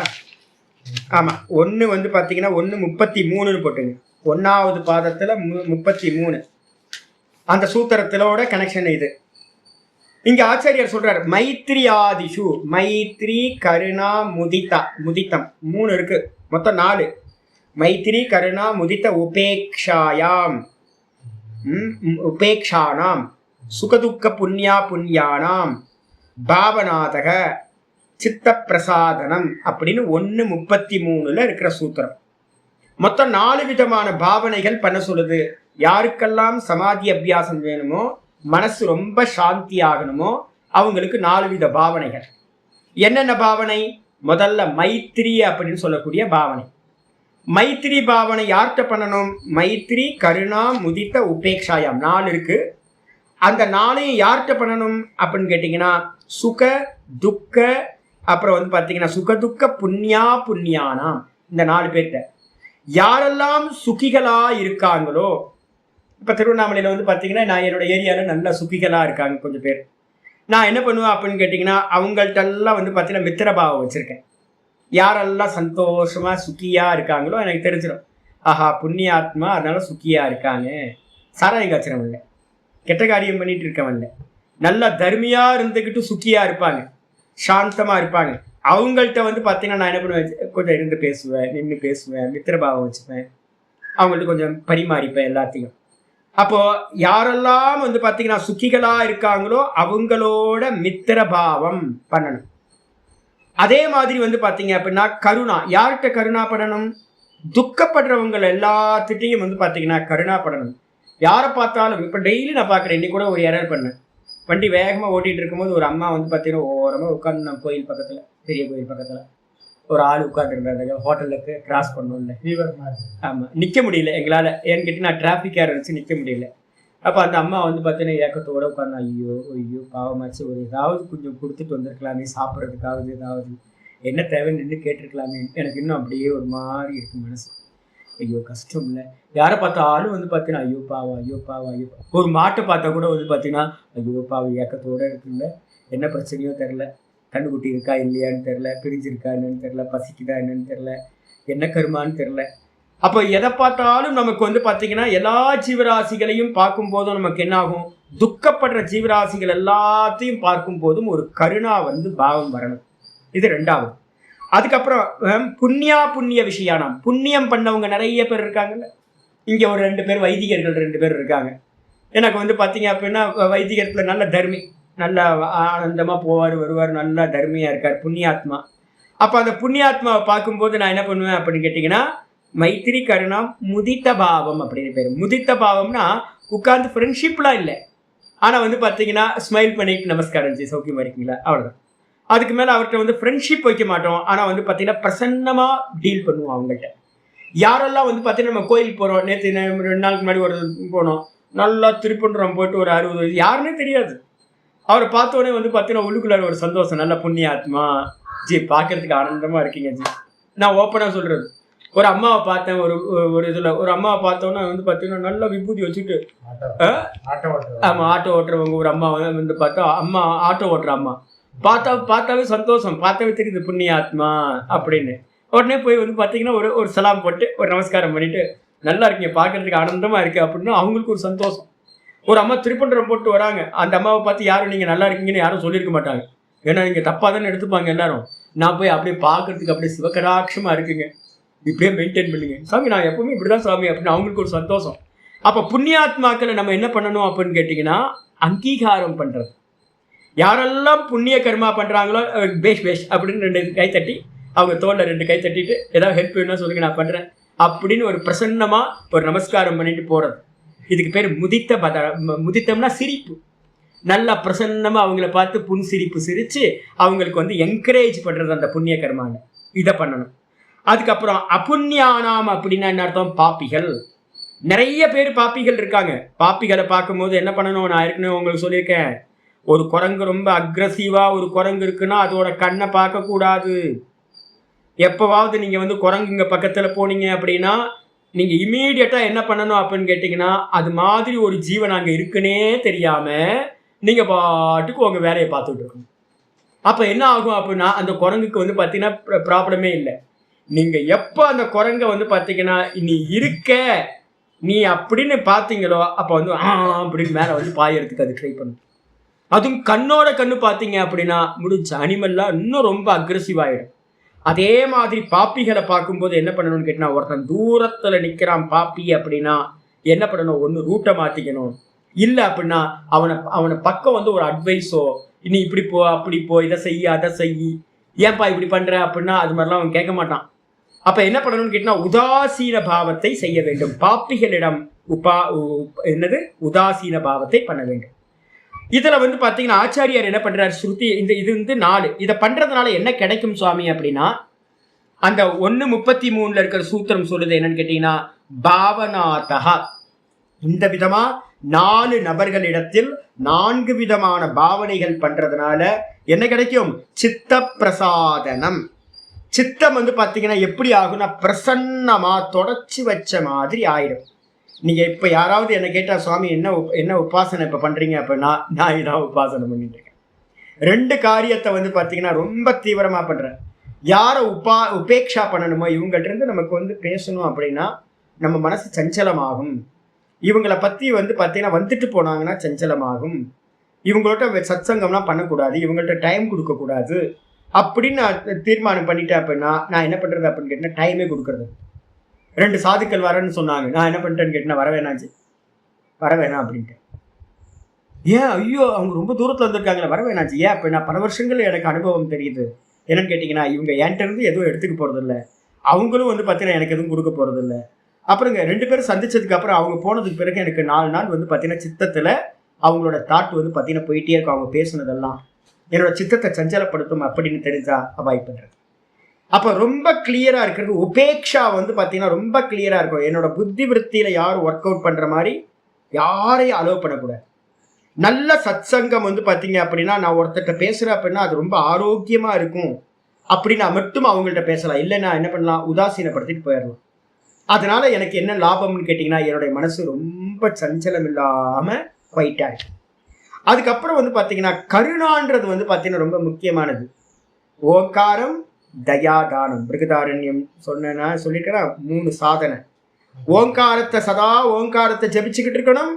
ஆமாம் 1 வந்து பார்த்தீங்கன்னா 1 33ன்னு போட்டுங்க 1வது பாதத்தில் 33 அந்த சூத்திரத்திலோட கனெக்ஷன் இது. இங்க ஆச்சாரியர் சொல்றார் மைத்ரியாதிஷு மைத்ரி கருணா முதித்தம் 3 இருக்கு, மொத்தம் 4. மைத்ரி கருணா முதித்த உபேக்ஷாயாம் உபேக்ஷானாம் சுகதுக்க புண்ணியானாம் பாவநாதக சித்த பிரசாதனம் அப்படின்னு 1:33 இருக்கிற சூத்திரம். மொத்தம் 4 விதமான பாவனைகள் பண்ண சொல்லுது. யாருக்கெல்லாம் சமாதி அபியாசம் வேணுமோ, மனசு ரொம்ப சாந்தி ஆகணுமோ அவங்களுக்கு 4 வித பாவனைகள். என்னென்ன பாவனை? முதல்ல மைத்ரி அப்படின்னு சொல்லக்கூடிய பாவனை. மைத்ரி பாவனை யார்கிட்ட பண்ணணும்? மைத்ரி கருணா முதித்த உபேக்ஷாயாம் 4 இருக்கு. அந்த 4ஐயும் யார்கிட்ட பண்ணணும் அப்படின்னு கேட்டிங்கன்னா சுக துக்க, அப்புறம் வந்து பார்த்தீங்கன்னா சுகதுக்க புண்ணியானாம் இந்த 4 பேர்கிட்ட. யாரெல்லாம் சுகிகளா இருக்காங்களோ, இப்போ திருவண்ணாமலையில் வந்து பார்த்தீங்கன்னா நான் என்னோட ஏரியாவில் நல்லா சுகிகளாக இருக்காங்க கொஞ்சம் பேர். நான் என்ன பண்ணுவேன் அப்படின்னு கேட்டிங்கன்னா அவங்கள்ட்டெல்லாம் வந்து பார்த்தீங்கன்னா மித்திரபாவம் வச்சுருக்கேன். யாரெல்லாம் சந்தோஷமாக சுக்கியாக இருக்காங்களோ எனக்கு தெரிஞ்சிடும், ஆஹா புண்ணியாத்மா அதனால சுக்கியாக இருக்காங்க. சாராயம் காய்ச்சறவன் இல்லை, கெட்ட காரியம் பண்ணிட்டு இருக்கவன் இல்லை, நல்லா தர்மியாக இருந்துக்கிட்டு சுக்கியாக இருப்பாங்க, சாந்தமாக இருப்பாங்க. அவங்கள்ட்ட வந்து பார்த்தீங்கன்னா நான் என்ன பண்ணுவேன், கொஞ்சம் இருந்து பேசுவேன், நின்று பேசுவேன், மித்திரபாவம் வச்சுப்பேன், அவங்கள்ட்ட கொஞ்சம் பரிமாறிப்பேன் எல்லாத்தையும். அப்போது யாரெல்லாம் வந்து பார்த்தீங்கன்னா சுக்கிகளாக இருக்காங்களோ அவங்களோட மித்திரபாவம் பண்ணணும். அதே மாதிரி வந்து பார்த்தீங்க அப்படின்னா கருணா, யார்கிட்ட கருணா பண்ணணும்? துக்கப்படுறவங்க எல்லாத்துட்டையும் வந்து பார்த்தீங்கன்னா கருணா பண்ணணும். யாரை பார்த்தாலும் இப்போ டெய்லி நான் பார்க்குறேன். இன்னைக்கு கூட ஒரு எரர் பண்ணேன். வண்டி வேகமாக ஓட்டிகிட்டு இருக்கும்போது ஒரு அம்மா வந்து பார்த்தீங்கன்னா ஓரமாக உட்காந்து நான் கோயில் பக்கத்தில், பெரிய கோயில் பக்கத்தில் ஒரு ஆள் உட்காந்துருந்தாங்க. ஹோட்டலுக்கு கிராஸ் பண்ணோம்ல, ஆமாம் நிற்க முடியல எங்களால். ஏன்னு கேட்டு நான் டிராஃபிக்காக இருந்துச்சு, நிற்க முடியல. அப்போ அந்த அம்மா வந்து பார்த்தீங்கன்னா ஏக்கத்தோடு உட்காந்து ஐயோ ஐயோ பாவமாச்சு, ஒரு ஏதாவது கொஞ்சம் கொடுத்துட்டு வந்திருக்கலாமே, சாப்பிட்றதுக்காவது ஏதாவது என்ன தேவைன்னு நின்று கேட்டிருக்கலாமே. எனக்கு இன்னும் அப்படியே ஒரு மாதிரி இருக்கு மனசு. ஐயோ கஷ்டம் இல்லை. யாரை பார்த்தாலும் வந்து பார்த்தீங்கன்னா ஐயோ பாவம் ஐயோ பாவம் ஐயோ. ஒரு மாட்டை பார்த்தா கூட வந்து பார்த்தீங்கன்னா ஐயோ பாவம் ஏக்கத்தோடு இருக்குங்க. என்ன பிரச்சனையோ தெரில, கண்ணுக்குட்டி இருக்கா இல்லையான்னு தெரில, பிரிஞ்சிருக்கா என்னன்னு தெரில, பசிக்குதா என்னன்னு தெரில, என்ன கருமான்னு தெரில. அப்போ எதை பார்த்தாலும் நமக்கு வந்து பார்த்தீங்கன்னா எல்லா ஜீவராசிகளையும் பார்க்கும்போதும் நமக்கு என்ன ஆகும்? துக்கப்படுற ஜீவராசிகள் எல்லாத்தையும் பார்க்கும் போதும் ஒரு கருணா வந்து பாவம் வரணும். இது 2வது. அதுக்கப்புறம் புண்ணிய விஷயானம், புண்ணியம் பண்ணவங்க நிறைய பேர் இருக்காங்கல்ல. இங்கே ஒரு 2 பேர் வைதிகர்கள் 2 பேர் இருக்காங்க. எனக்கு வந்து பார்த்தீங்க அப்படின்னா வைதிகத்தில் நல்ல தர்மி, நல்ல ஆனந்தமாக போவார் வருவார், நல்லா தர்மியாக இருக்கார், புண்ணியாத்மா. அப்போ அந்த புண்ணியாத்மாவை பார்க்கும்போது நான் என்ன பண்ணுவேன் அப்படின்னு கேட்டிங்கன்னா மைத்திரி கருணா முதித்த பாவம் அப்படின்னு பேர். முதித்த பாவம்னா உட்காந்து ஃப்ரெண்ட்ஷிப்லாம் இல்லை, ஆனால் வந்து பார்த்தீங்கன்னா ஸ்மைல் பண்ணிட்டு நமஸ்காரம் செய்ய சௌக்கியமாக இருக்கீங்களா அவ்வளோதான். அதுக்கு மேலே அவர்கிட்ட வந்து ஃப்ரெண்ட்ஷிப் வைக்க மாட்டோம், ஆனால் வந்து பார்த்தீங்கன்னா பிரசன்னமாக டீல் பண்ணுவோம் அவங்கள்ட்ட. யாரெல்லாம் வந்து பார்த்தீங்கன்னா நம்ம கோயிலுக்கு போகிறோம், நேற்று 2 நாளுக்கு முன்னாடி ஒரு போனோம், நல்லா திருப்பன்றம் போட்டு ஒரு 60 வயசு யாருன்னே தெரியாது. அவரை பார்த்தோன்னே வந்து பார்த்தீங்கன்னா உள்ளுக்குள்ளார ஒரு சந்தோஷம், நல்ல புண்ணியாத்மா ஜி, பார்க்கறதுக்கு ஆனந்தமாக இருக்கீங்க ஜி. நான் ஓப்பனாக சொல்கிறது, ஒரு அம்மாவை பார்த்தேன், ஒரு இதில் ஒரு அம்மாவை பார்த்தோன்னா வந்து பார்த்தீங்கன்னா நல்லா விபூதி வச்சுட்டு, ஆமாம் ஆட்டோ ஓட்டுறவங்க ஒரு அம்மா வந்து பார்த்தா அம்மா ஆட்டோ ஓட்டுற அம்மா பார்த்தாவே சந்தோஷம், பார்த்தாவே தெரியுது புண்ணியாத்மா அப்படின்னு. உடனே போய் வந்து பார்த்தீங்கன்னா ஒரு சலாம் போட்டு ஒரு நமஸ்காரம் பண்ணிட்டு நல்லா இருக்கீங்க, பார்க்கறதுக்கு ஆனந்தமாக இருக்குது அப்படின்னா அவங்களுக்கு ஒரு சந்தோஷம். ஒரு அம்மா திருப்பன்றம் போட்டு வராங்க, அந்த அம்மாவை பார்த்து யாரும் நீங்கள் நல்லா இருக்கீங்கன்னு யாரும் சொல்லியிருக்க மாட்டாங்க, ஏன்னா நீங்கள் தப்பாக தானே எடுத்துப்பாங்க எல்லாரும். நான் போய் அப்படியே பார்க்கறதுக்கு அப்படியே சிவகடாட்சமாக இருக்குங்க, இப்படியே மெயின்டைன் பண்ணுங்க சாமி, நான் எப்பவுமே இப்படி தான் சாமி அப்படின்னு அவங்களுக்கு ஒரு சந்தோஷம். அப்போ புண்ணியாத்மாக்களை நம்ம என்ன பண்ணணும் அப்படின்னு கேட்டிங்கன்னா அங்கீகாரம் பண்ணுறது. யாரெல்லாம் புண்ணிய கர்மா பண்ணுறாங்களோ பேஷ் அப்படின்னு 2 கை தட்டி, அவங்க தோளில் 2 கை தட்டிட்டு ஏதாவது ஹெல்ப் வேணும்னா சொல்லுங்க நான் பண்ணுறேன் அப்படின்னு ஒரு பிரசன்னமாக ஒரு நமஸ்காரம் பண்ணிட்டு போகிறது. இதுக்கு பேர் முதித்தம்னா சிரிப்பு. நல்லா பிரசன்னமாக அவங்கள பார்த்து புன் சிரிப்பு சிரித்து அவங்களுக்கு வந்து என்கரேஜ் பண்ணுறது அந்த புண்ணிய கர்மாவை. இதை பண்ணணும். அதுக்கப்புறம் அபுண்ணியானாம் அப்படின்னா என்ன அர்த்தம்? பாப்பிகள். நிறைய பேர் பாப்பிகள் இருக்காங்க. பாப்பிகளை பார்க்கும்போது என்ன பண்ணணும்? நான் ஏற்கனவே உங்களுக்கு சொல்லியிருக்கேன், ஒரு குரங்கு ரொம்ப அக்ரஸிவாக ஒரு குரங்கு இருக்குன்னா அதோட கண்ணை பார்க்கக்கூடாது. எப்போவாவது நீங்கள் வந்து குரங்குங்க பக்கத்தில் போனீங்க அப்படின்னா நீங்கள் இமீடியட்டாக என்ன பண்ணணும் அப்படின்னு கேட்டிங்கன்னா அது மாதிரி ஒரு ஜீவன் அங்கே இருக்குன்னே தெரியாமல் நீங்கள் பாட்டுக்கு உங்கள் வேலையை பார்த்துட்டு இருக்கணும். அப்போ என்ன ஆகும் அப்படின்னா அந்த குரங்குக்கு வந்து பார்த்தீங்கன்னா ப்ராப்ளமே இல்லை. நீங்கள் எப்போ அந்த குரங்கை வந்து பார்த்தீங்கன்னா நீ இருக்க நீ அப்படின்னு பார்த்தீங்களோ அப்போ வந்து அப்படின்னு மேலே வந்து பாயறதுக்கு அது ட்ரை பண்ணும். அதுவும் கண்ணோட கண்ணு பார்த்தீங்க அப்படின்னா முடிஞ்ச அனிமல்லாம் இன்னும் ரொம்ப அக்ரெசிவ் ஆகிடும். அதே மாதிரி பாப்பிகளை பார்க்கும்போது என்ன பண்ணணும்னு கேட்டால் ஒருத்தன் தூரத்தில் நிற்கிறான் பாப்பி அப்படின்னா என்ன பண்ணணும், ஒன்று ரூட்டை மாற்றிக்கணும், இல்லை அப்படின்னா அவனை பக்கம் வந்து ஒரு அட்வைஸோ இனி இப்படி போ அப்படி போ இதை செய்ய அதை செய்யி ஏன்பா இப்படி பண்ணுற அப்படின்னா அது மாதிரிலாம் அவன் கேட்க மாட்டான். அப்போ என்ன பண்ணணும்னு கேட்டால் உதாசீன பாவத்தை செய்ய வேண்டும். பாப்பிகளிடம் உதாசீன பாவத்தை பண்ண வேண்டும். இதில் வந்து பார்த்தீங்கன்னா ஆச்சாரியார் என்ன பண்ணுறாரு, ஸ்ருதி இது வந்து 4 இதை பண்ணுறதுனால என்ன கிடைக்கும் சுவாமி அப்படின்னா அந்த 1:33 இருக்கிற சூத்திரம் சொல்லுது என்னன்னு கேட்டீங்கன்னா பாவனாதா. இந்த விதமா 4 நபர்களிடத்தில் 4 விதமான பாவனைகள் பண்றதுனால என்ன கிடைக்கும், சித்த பிரசாதனம். சித்தம் வந்து பார்த்தீங்கன்னா எப்படி ஆகும்னா பிரசன்னமா தொடச்சி வச்ச மாதிரி ஆயிடும். நீங்க இப்ப யாராவது என்ன கேட்டா சுவாமி என்ன உபாசனை இப்ப பண்றீங்க அப்படின்னா நான் இதான் உபாசனை பண்ணிட்டு இருக்கேன். 2 காரியத்தை வந்து பார்த்தீங்கன்னா ரொம்ப தீவிரமா பண்றேன். யாரை உபேட்சா பண்ணணுமோ இவங்கள்ட்ட இருந்து நமக்கு வந்து பேசணும் அப்படின்னா நம்ம மனசு சஞ்சலமாகும். இவங்களை பற்றி வந்து பார்த்தீங்கன்னா வந்துட்டு போனாங்கன்னா சஞ்சலமாகும். இவங்கள்ட்ட சத்சங்கம்லாம் பண்ணக்கூடாது, இவங்கள்ட்ட டைம் கொடுக்கக்கூடாது அப்படின்னு நான் தீர்மானம் பண்ணிட்டேன் அப்படின்னா நான் என்ன பண்ணுறது அப்படின்னு கேட்டேன்னா டைமே கொடுக்குறது. 2 சாதுக்கள் வரேன்னு சொன்னாங்க, நான் என்ன பண்ணிட்டேன்னு கேட்டேன்னா வர வேணாம் அப்படின்ட்டு. ஏன் ஐயோ அவங்க ரொம்ப தூரத்தில் வந்திருக்காங்களே வர வேணாச்சு ஏன் அப்படின்னா பல வருஷங்கள் எனக்கு அனுபவம் தெரியுது. என்னன்னு கேட்டிங்கன்னா இவங்க என்கிட்ட இருந்து எதுவும் எடுத்துக்க போகிறதில்ல, அவங்களும் வந்து பார்த்தீங்கன்னா எனக்கு எதுவும் கொடுக்க போகிறதில்ல. அப்புறங்க 2 பேரும் சந்திச்சதுக்கு அப்புறம் அவங்க போனதுக்கு பிறகு எனக்கு 4 நாள் வந்து பார்த்தீங்கன்னா சித்தத்தில் அவங்களோட தாட் வந்து பார்த்தீங்கன்னா போயிட்டே இருக்கும். அவங்க பேசுனதெல்லாம் என்னோட சித்தத்தை சஞ்சலப்படுத்தும் அப்படின்னு தெரிஞ்சா அவாய்ட் பண்ணுறது. அப்போ ரொம்ப கிளியராக இருக்கிறது உபேக்ஷா வந்து பார்த்தீங்கன்னா ரொம்ப கிளியராக இருக்கும். என்னோட புத்தி விருத்தியில் யாரும் ஒர்க் அவுட் பண்ணுற மாதிரி யாரையும் அலோவ் பண்ணக்கூடாது. நல்ல சத்சங்கம் வந்து பார்த்தீங்க அப்படின்னா நான் ஒருத்தர்கிட்ட பேசுகிறேன் அப்படின்னா அது ரொம்ப ஆரோக்கியமாக இருக்கும் அப்படின்னா மட்டும் அவங்கள்ட்ட பேசலாம். இல்லைன்னா என்ன பண்ணலாம், உதாசீனப்படுத்திட்டு போயிடலாம். அதனால எனக்கு என்ன லாபம்னு கேட்டிங்கன்னா என்னுடைய மனசு ரொம்ப சஞ்சலம் இல்லாமல் குவைட்டாக இருக்கு. அதுக்கப்புறம் வந்து பார்த்தீங்கன்னா கருணான்றது வந்து பார்த்தீங்கன்னா ரொம்ப முக்கியமானது. ஓங்காரம் தயாதானம் பிருகதாரண்யம் சொல்லியிருக்கிறேன் 3 சாதனை. ஓங்காரத்தை சதா ஓங்காரத்தை ஜபிச்சுக்கிட்டு இருக்கணும்.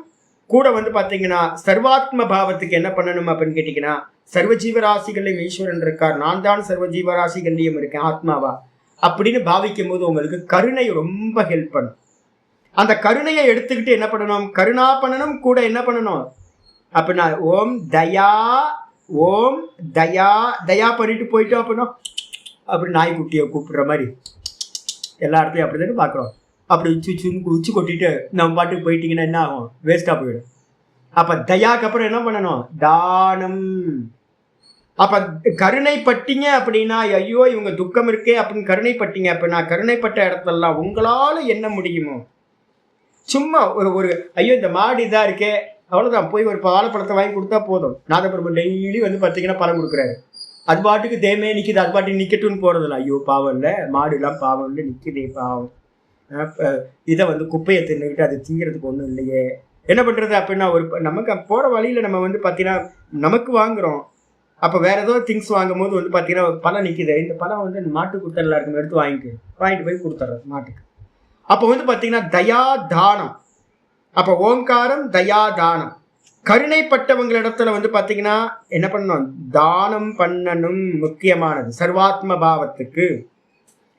கூட வந்து பார்த்தீங்கன்னா சர்வாத்ம பாவத்துக்கு என்ன பண்ணணும் அப்படின்னு கேட்டிங்கன்னா சர்வ ஜீவராசிகள்லையும் ஈஸ்வரன் இருக்கார், நான் தான் சர்வ ஜீவராசிகள்லையும் இருக்கேன் ஆத்மாவா அப்படின்னு பாவிக்கும் போது உங்களுக்கு கருணை ரொம்ப ஹெல்ப் பண்ணும். அந்த கருணையை எடுத்துக்கிட்டு என்ன பண்ணணும், கருணா பண்ணணும். கூட என்ன பண்ணணும் அப்படின்னா ஓம் தயா பண்ணிட்டு போயிட்டோம் அப்படின்னா அப்படி நாய்க்குட்டியை கூப்பிடுற மாதிரி எல்லா இடத்துலையும் அப்படி தானே பார்க்குறோம். அப்படி உச்சி கொட்டிட்டு நம்ம பாட்டுக்கு போயிட்டீங்கன்னா என்ன ஆகும், வேஸ்ட்டாக போயிடும். அப்போ தயாக்கு அப்புறம் என்ன பண்ணணும், தானம். அப்போ கருணைப்பட்டீங்க அப்படின்னா ஐயோ இவங்க துக்கம் இருக்கே அப்படின்னு கருணைப்பட்டீங்க அப்படின்னா கருணைப்பட்ட இடத்துலலாம் உங்களால் என்ன முடியுமோ சும்மா ஒரு ஐயோ இந்த மாடு இதாக இருக்கே அவ்வளோதான், போய் ஒரு வாழைப்பழத்தை வாங்கி கொடுத்தா போதும். நாதபிரபு டெய்லி வந்து பார்த்தீங்கன்னா பழம் கொடுக்குறாரு, அது பாட்டுக்கு தேமே நிற்கிது, அது பாட்டுக்கு நிற்கட்டும்னு போகிறதில்ல. ஐயோ பாவம் இல்லை, மாடுலாம் பாவம் இல்லை, நிற்கிதே பாவம், இதை வந்து குப்பையை தின்னுக்கிட்டு அது திங்கிறதுக்கு ஒன்றும் இல்லையே என்ன பண்ணுறது அப்படின்னா ஒரு நமக்கு போகிற வழியில் நம்ம வந்து பார்த்தீங்கன்னா நமக்கு வாங்குகிறோம். அப்போ வேறு ஏதோ திங்ஸ் வாங்கும் போது வந்து பார்த்தீங்கன்னா பழம் நிற்கிது, இந்த பழம் வந்து மாட்டு குத்தலில் இருக்கும் எடுத்து வாங்கிட்டு போய் கொடுத்துட்றது மாட்டுக்கு. அப்போ வந்து பார்த்தீங்கன்னா தயா தானம். அப்போ ஓங்காரம் தயா தானம். கருணைப்பட்டவங்களிடத்துல வந்து பார்த்தீங்கன்னா என்ன பண்ணணும், தானம் பண்ணணும் முக்கியமானது சர்வாத்ம பாவத்துக்கு.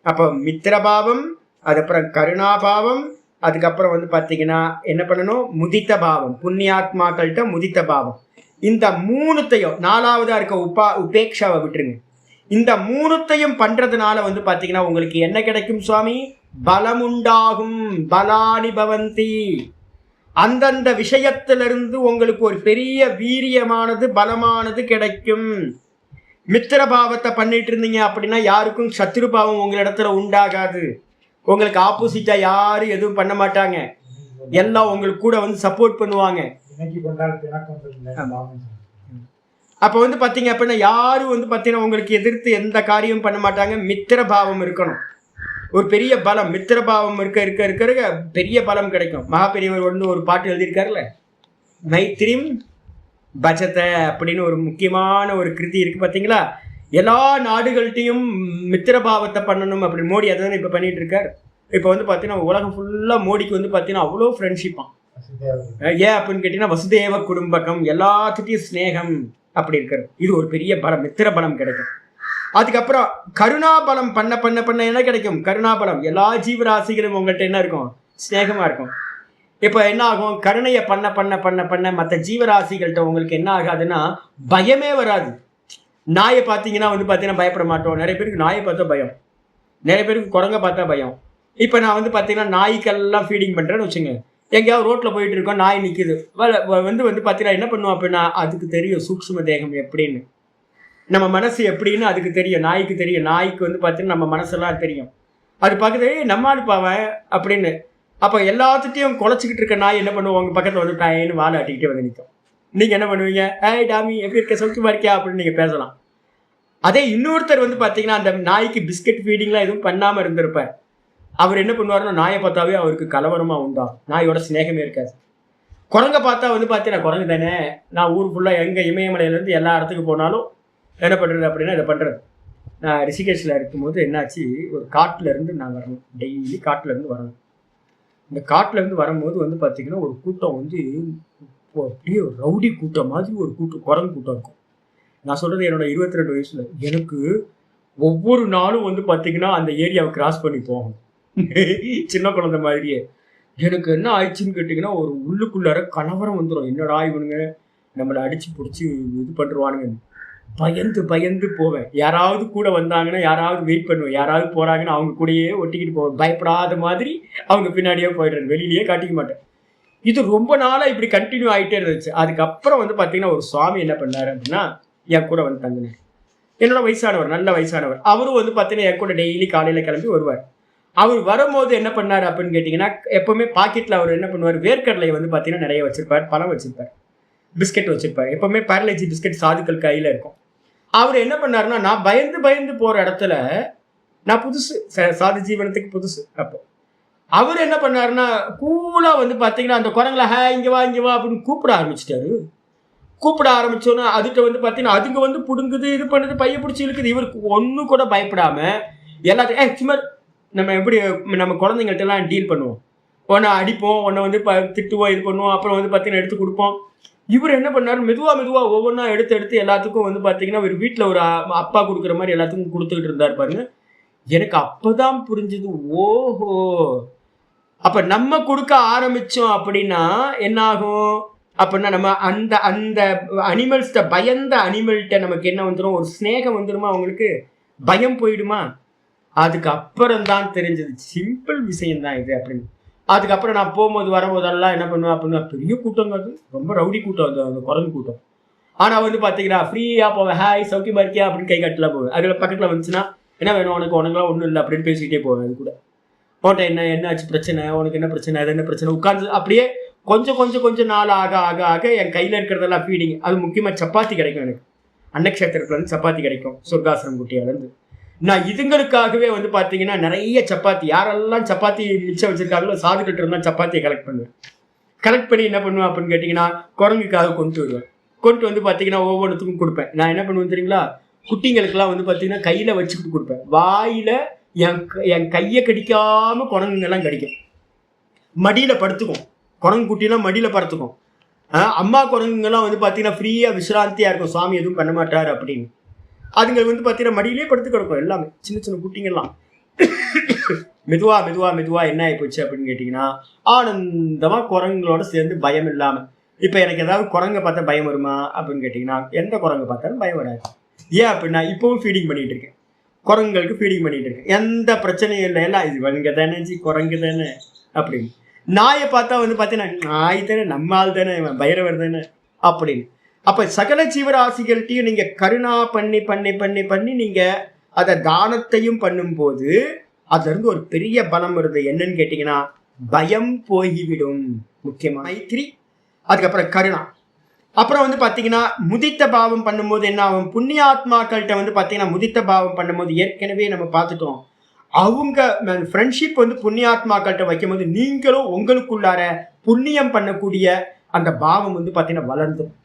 அப்போ மித்திரபாவம், அதுக்கப்புறம் கருணாபாவம், அதுக்கப்புறம் வந்து பார்த்தீங்கன்னா என்ன பண்ணணும், முதித்த பாவம், புண்ணியாத்மாக்கள்கிட்ட முதித்த பாவம். இந்த 3த்தையும் 4வதா இருக்க உபேக்ஷாவை விட்டுருங்க. இந்த 3த்தையும் பண்றதுனால வந்து பார்த்தீங்கன்னா உங்களுக்கு என்ன கிடைக்கும் சுவாமி, பலம் உண்டாகும். பலானி பவந்தி. அந்தந்த விஷயத்திலிருந்து உங்களுக்கு ஒரு பெரிய வீரியமானது பலமானது கிடைக்கும். மித்திரபாவத்தை பண்ணிட்டு இருந்தீங்க அப்படின்னா யாருக்கும் சத்ருபாவம் உங்களிடத்துல உண்டாகாது. உங்களுக்கு ஆப்போசிட்டா யாரும் எதுவும் பண்ண மாட்டாங்க, எல்லாம் உங்களுக்கு கூட வந்து சப்போர்ட் பண்ணுவாங்க. அப்ப வந்து பாத்தீங்க அப்படின்னா யாரும் வந்து பாத்தீங்கன்னா உங்களுக்கு எதிர்த்து எந்த காரியமும் பண்ண மாட்டாங்க. மித்திரபாவம் இருக்கணும், ஒரு பெரிய பலம். மித்திரபாவம் இருக்க பெரிய பலம் கிடைக்கும். மகாபெரியவர் வந்து ஒரு பாட்டு எழுதியிருக்காருல்ல, மைத்திரிம் பஜத்தை அப்படின்னு ஒரு முக்கியமான ஒரு கிருதி இருக்கு பார்த்தீங்களா. எல்லா நாடுகள்கிட்டையும் மித்திரபாவத்தை பண்ணணும் அப்படின்னு மோடி அதை தானே இப்போ பண்ணிட்டு இருக்காரு. இப்போ வந்து பார்த்தீங்கன்னா உலகம் ஃபுல்லாக மோடிக்கு வந்து பார்த்தீங்கன்னா அவ்வளோ ஃப்ரெண்ட்ஷிப்பான். ஏன் அப்படின்னு கேட்டீங்கன்னா வசுதேவ குடும்பகம், எல்லாத்துட்டையும் ஸ்நேகம் அப்படி இருக்கிறது. இது ஒரு பெரிய பலம், மித்திர பலம் கிடைக்கும். அதுக்கப்புறம் கருணாபலம் பண்ண பண்ண பண்ண என்ன கிடைக்கும்? கருணாபலம். எல்லா ஜீவராசிகளும் உங்கள்கிட்ட என்ன இருக்கும்? ஸ்நேகமா இருக்கும். இப்போ என்ன ஆகும்? கருணையை பண்ண பண்ண பண்ண பண்ண மற்ற ஜீவராசிகள்கிட்ட உங்களுக்கு என்ன ஆகாதுன்னா பயமே வராது. நாயை பார்த்தீங்கன்னா வந்து பார்த்தீங்கன்னா பயப்பட மாட்டோம். நிறைய பேருக்கு நாயை பார்த்தா பயம், நிறைய பேருக்கு குரங்க பார்த்தா பயம். இப்போ நான் வந்து பார்த்தீங்கன்னா நாய்க்கெல்லாம் ஃபீடிங் பண்ணுறேன்னு வச்சுங்க. எங்கேயாவது ரோட்டில் போயிட்டு இருக்கோம், நாய் நிற்கிது, வந்து பார்த்தீங்கன்னா என்ன பண்ணுவோம் அப்படின்னா அதுக்கு தெரியும் சூக்ஷ்ம தேகம் எப்படின்னு, நம்ம மனசு எப்படின்னு அதுக்கு தெரியும். நாய்க்கு தெரியும். நாய்க்கு வந்து பார்த்தீங்கன்னா நம்ம மனசெல்லாம் தெரியும். அது பக்கத்து நம்மாடு பாவன் அப்படின்னு. அப்போ எல்லாத்துட்டையும் குலைச்சிக்கிட்டு இருக்க நாய் என்ன பண்ணுவோம்? உங்கள் பக்கத்தில் வந்து டாயின்னு வாழை ஆட்டிக்கிட்டே வந்து நிற்கும். நீங்கள் என்ன பண்ணுவீங்க? ஏய் டாமி எப்படி இருக்க, சௌக்கியமா இருக்கியா அப்படின்னு நீங்கள் பேசலாம். அதே இன்னொருத்தர் வந்து பார்த்தீங்கன்னா அந்த நாய்க்கு பிஸ்கட் ஃபீடிங்லாம் எதுவும் பண்ணாமல் இருந்திருப்பார். அவர் என்ன பண்ணுவாருன்னா நாயை பார்த்தாவே அவருக்கு கலவரமாக உண்டாகும், நாயோட ஸ்நேகமே இருக்காது. குரங்கை பார்த்தா வந்து பார்த்தீங்கன்னா குரங்கு தானே, நான் ஊர் ஃபுல்லாக எங்கள் இமயமலையிலேருந்து எல்லா இடத்துக்கு போனாலும் என்ன பண்ணுறது அப்படின்னா இதை பண்ணுறது. நான் ரிஷிகேஷில் இருக்கும்போது என்னாச்சு, ஒரு காட்டிலேருந்து நான் வரணும், டெய்லி காட்டிலேருந்து வரணும். இந்த காட்டிலேருந்து வரும்போது வந்து பார்த்தீங்கன்னா ஒரு கூட்டம் வந்து அப்படியே ரவுடி கூட்டம் மாதிரி ஒரு கூட்டம், குரங்கு கூட்டம் இருக்கும். நான் சொல்கிறது என்னோட 22 வயசில். எனக்கு ஒவ்வொரு நாளும் வந்து பார்த்தீங்கன்னா அந்த ஏரியாவை கிராஸ் பண்ணி போகும், சின்ன குழந்தை மாதிரியே. எனக்கு என்ன ஆயிடுச்சுன்னு கேட்டிங்கன்னா ஒரு உள்ளுக்குள்ளார கலவரம் வந்துடும். என்னடா இவனுங்க நம்மளை அடித்து பிடிச்சி இது பண்ணுவானுங்க. பயந்து பயந்து போவேன். யாராவது கூட வந்தாங்கன்னா யாராவது வெயிட் பண்ணுவேன், யாராவது போகிறாங்கன்னா அவங்க கூடயே ஒட்டிக்கிட்டு போவேன். பயப்படாத மாதிரி அவங்க பின்னாடியே போயிடுறேன், வெளியிலேயே காட்டிக்க மாட்டேன். இது ரொம்ப நாளாக இப்படி கண்டினியூ ஆகிட்டே இருந்துச்சு. அதுக்கப்புறம் வந்து பார்த்தீங்கன்னா ஒரு சுவாமி என்ன பண்ணார் அப்படின்னா என் கூட வந்து தங்கினேன். என்னோட வயசானவர், நல்ல வயசானவர். அவரும் வந்து பார்த்தீங்கன்னா என் கூட டெய்லி காலையில் கிளம்பி வருவார். அவர் வரும்போது என்ன பண்ணார் அப்படின்னு கேட்டிங்கன்னா எப்போவுமே பாக்கெட்டில் அவர் என்ன பண்ணுவார், வேர்க்கடலை வந்து பார்த்தீங்கன்னா நிறைய வச்சுருப்பார், பழம் வச்சுருப்பார், பிஸ்கெட் வச்சுருப்பார். எப்போவுமே பேரலைஜி பிஸ்கெட் சாதுக்கள் கையில் இருக்கும். அவர் என்ன பண்ணாருன்னா நான் பயந்து பயந்து போகிற இடத்துல, நான் புதுசு, சாது ஜீவனத்துக்கு புதுசு. அப்போ அவர் என்ன பண்ணாருன்னா கூலாக வந்து பார்த்தீங்கன்னா அந்த குரங்களை இங்கே வா இங்கே வா அப்படின்னு கூப்பிட ஆரம்பிச்சிட்டாரு. கூப்பிட ஆரம்பிச்சோன்னா அதுக்கு வந்து பார்த்தீங்கன்னா அதுங்க வந்து பிடுங்குது, இது பண்ணுது, பைய பிடிச்சி இழுக்குது. இவருக்கு ஒன்றும் கூட பயப்படாமல் எல்லாத்தையும் சும்மா நம்ம எப்படி நம்ம குழந்தைங்கள்ட்டலாம் டீல் பண்ணுவோம், ஒன்றை அடிப்போம், ஒன்றை வந்து திட்டுவோம், இது பண்ணுவோம், அப்புறம் வந்து பார்த்தீங்கன்னா எடுத்து கொடுப்போம். இவர் என்ன பண்ணார், மெதுவாக ஒவ்வொன்றா எடுத்து எல்லாத்துக்கும் வந்து பார்த்தீங்கன்னா ஒரு வீட்டில் ஒரு அப்பா கொடுக்குற மாதிரி எல்லாத்துக்கும் கொடுத்துக்கிட்டு இருந்தார் பாருங்க. எனக்கு அப்போதான் புரிஞ்சுது, ஓஹோ அப்போ நம்ம கொடுக்க ஆரம்பித்தோம் அப்படின்னா என்ன ஆகும் அப்படின்னா நம்ம அந்த அந்த அனிமல்ஸ்ட பயந்த அனிமல்கிட்ட நமக்கு என்ன வந்துடும், ஒரு ஸ்நேகம் வந்துடுமா, அவங்களுக்கு பயம் போயிடுமா. அதுக்கு அப்புறம் தான் தெரிஞ்சது சிம்பிள் விஷயம்தான் இது அப்படின்னு. அதுக்கப்புறம் நான் போகும்போது வரும்போதெல்லாம் என்ன பண்ணுவேன் அப்படின்னா பெரிய கூட்டம், அது ரொம்ப ரவுடி கூட்டம், அது அந்த குரங்கு கூட்டம். ஆனால் வந்து பார்த்தீங்கன்னா ஃப்ரீயாக போவேன், ஹாய் சௌக்கியமா இருக்கியா அப்படின்னு கை கட்டலாம் போவேன். அதில் பக்கத்தில் வந்துச்சுன்னா என்ன வேணும் உனக்குலாம் ஒன்றும் இல்லை அப்படின்னு பேசிக்கிட்டே போவேன். அது கூட போட்ட என்ன ஆச்சு பிரச்சனை, உனக்கு என்ன பிரச்சனை, அது என்ன பிரச்சனை, உட்காந்து அப்படியே கொஞ்சம் நாள் ஆக என் கையில் இருக்கிறதெல்லாம் ஃபீடிங். அது முக்கியமாக சப்பாத்தி கிடைக்கும் எனக்கு, அன்னக்ஷேத்திரத்துலேருந்து சப்பாத்தி கிடைக்கும், சொர்க்காசிரம் குட்டியாலேருந்து. நான் இதுங்களுக்காகவே வந்து பார்த்தீங்கன்னா நிறைய சப்பாத்தி, யாரெல்லாம் சப்பாத்தி மிச்சம் வச்சுருக்காங்களோ சாதுக்கிட்ட இருந்தால் சப்பாத்தியை கலெக்ட் பண்ணுவேன். கலெக்ட் பண்ணி என்ன பண்ணுவேன் அப்படின்னு கேட்டிங்கன்னா குரங்குக்காக கொண்டு வருவேன். கொண்டு வந்து பார்த்தீங்கன்னா ஒவ்வொன்றுத்துக்கும் கொடுப்பேன். நான் என்ன பண்ணுவேன் தெரியுங்களா, குட்டிங்களுக்கெல்லாம் வந்து பார்த்தீங்கன்னா கையில் வச்சுக்கிட்டு கொடுப்பேன். வாயில் என் கையை கடிக்காமல் குரங்குங்கெல்லாம் கடிக்கும். மடியில் படுத்துக்கும், குரங்கு குட்டிலாம் மடியில் படுத்துக்கும். அம்மா குரங்குங்கெல்லாம் வந்து பார்த்தீங்கன்னா ஃப்ரீயாக விசிராந்தியாக இருக்கும், சுவாமி எதுவும் பண்ண மாட்டார் அப்படின்னு. அதுங்க வந்து பார்த்தீங்கன்னா மடியிலே படுத்து கிடக்கும். எல்லாமே சின்ன குட்டிங்கெல்லாம் மெதுவா என்ன ஆகி போச்சு அப்படின்னு கேட்டிங்கன்னா ஆனந்தமாக குரங்குகளோட சேர்ந்து பயம் இல்லாமல். இப்போ எனக்கு ஏதாவது குரங்கை பார்த்தா பயம் வருமா அப்படின்னு கேட்டிங்கன்னா எந்த குரங்கை பார்த்தாலும் பயம் வராது. ஏன் அப்படின்னா இப்போவும் ஃபீடிங் பண்ணிகிட்டு இருக்கேன், குரங்குகளுக்கு ஃபீடிங் பண்ணிகிட்டு இருக்கேன், எந்த பிரச்சனையும் இல்லை. எல்லாம் இது வங்க தானே ஜி, குரங்கு தானே அப்படின்னு. நாயை பார்த்தா வந்து பார்த்தீங்கன்னா நாய் தானே, நம்ம ஆள் தானே, பைரவர் தானே அப்படின்னு. அப்போ சகல ஜீவராசிகள்கிட்டையும் நீங்கள் கருணா பண்ணி நீங்கள் அதை தானத்தையும் பண்ணும்போது அதுலேருந்து ஒரு பெரிய பலம் வருது. என்னன்னு கேட்டிங்கன்னா பயம் போய்விடும். முக்கியமாக மைத்ரி, அதுக்கப்புறம் கருணா. அப்புறம் வந்து பார்த்தீங்கன்னா முதித்த பாவம் பண்ணும்போது என்ன ஆகும், புண்ணியாத்மாக்கள்கிட்ட வந்து பார்த்தீங்கன்னா முதித்த பாவம் பண்ணும்போது ஏற்கனவே நம்ம பார்த்துட்டோம், அவங்க ஃப்ரெண்ட்ஷிப் வந்து புண்ணியாத்மாக்கள்கிட்ட வைக்கும் போது நீங்களும் உங்களுக்குள்ளார புண்ணியம் பண்ணக்கூடிய அந்த பாவம் வந்து பார்த்தீங்கன்னா வளர்ந்துடும்.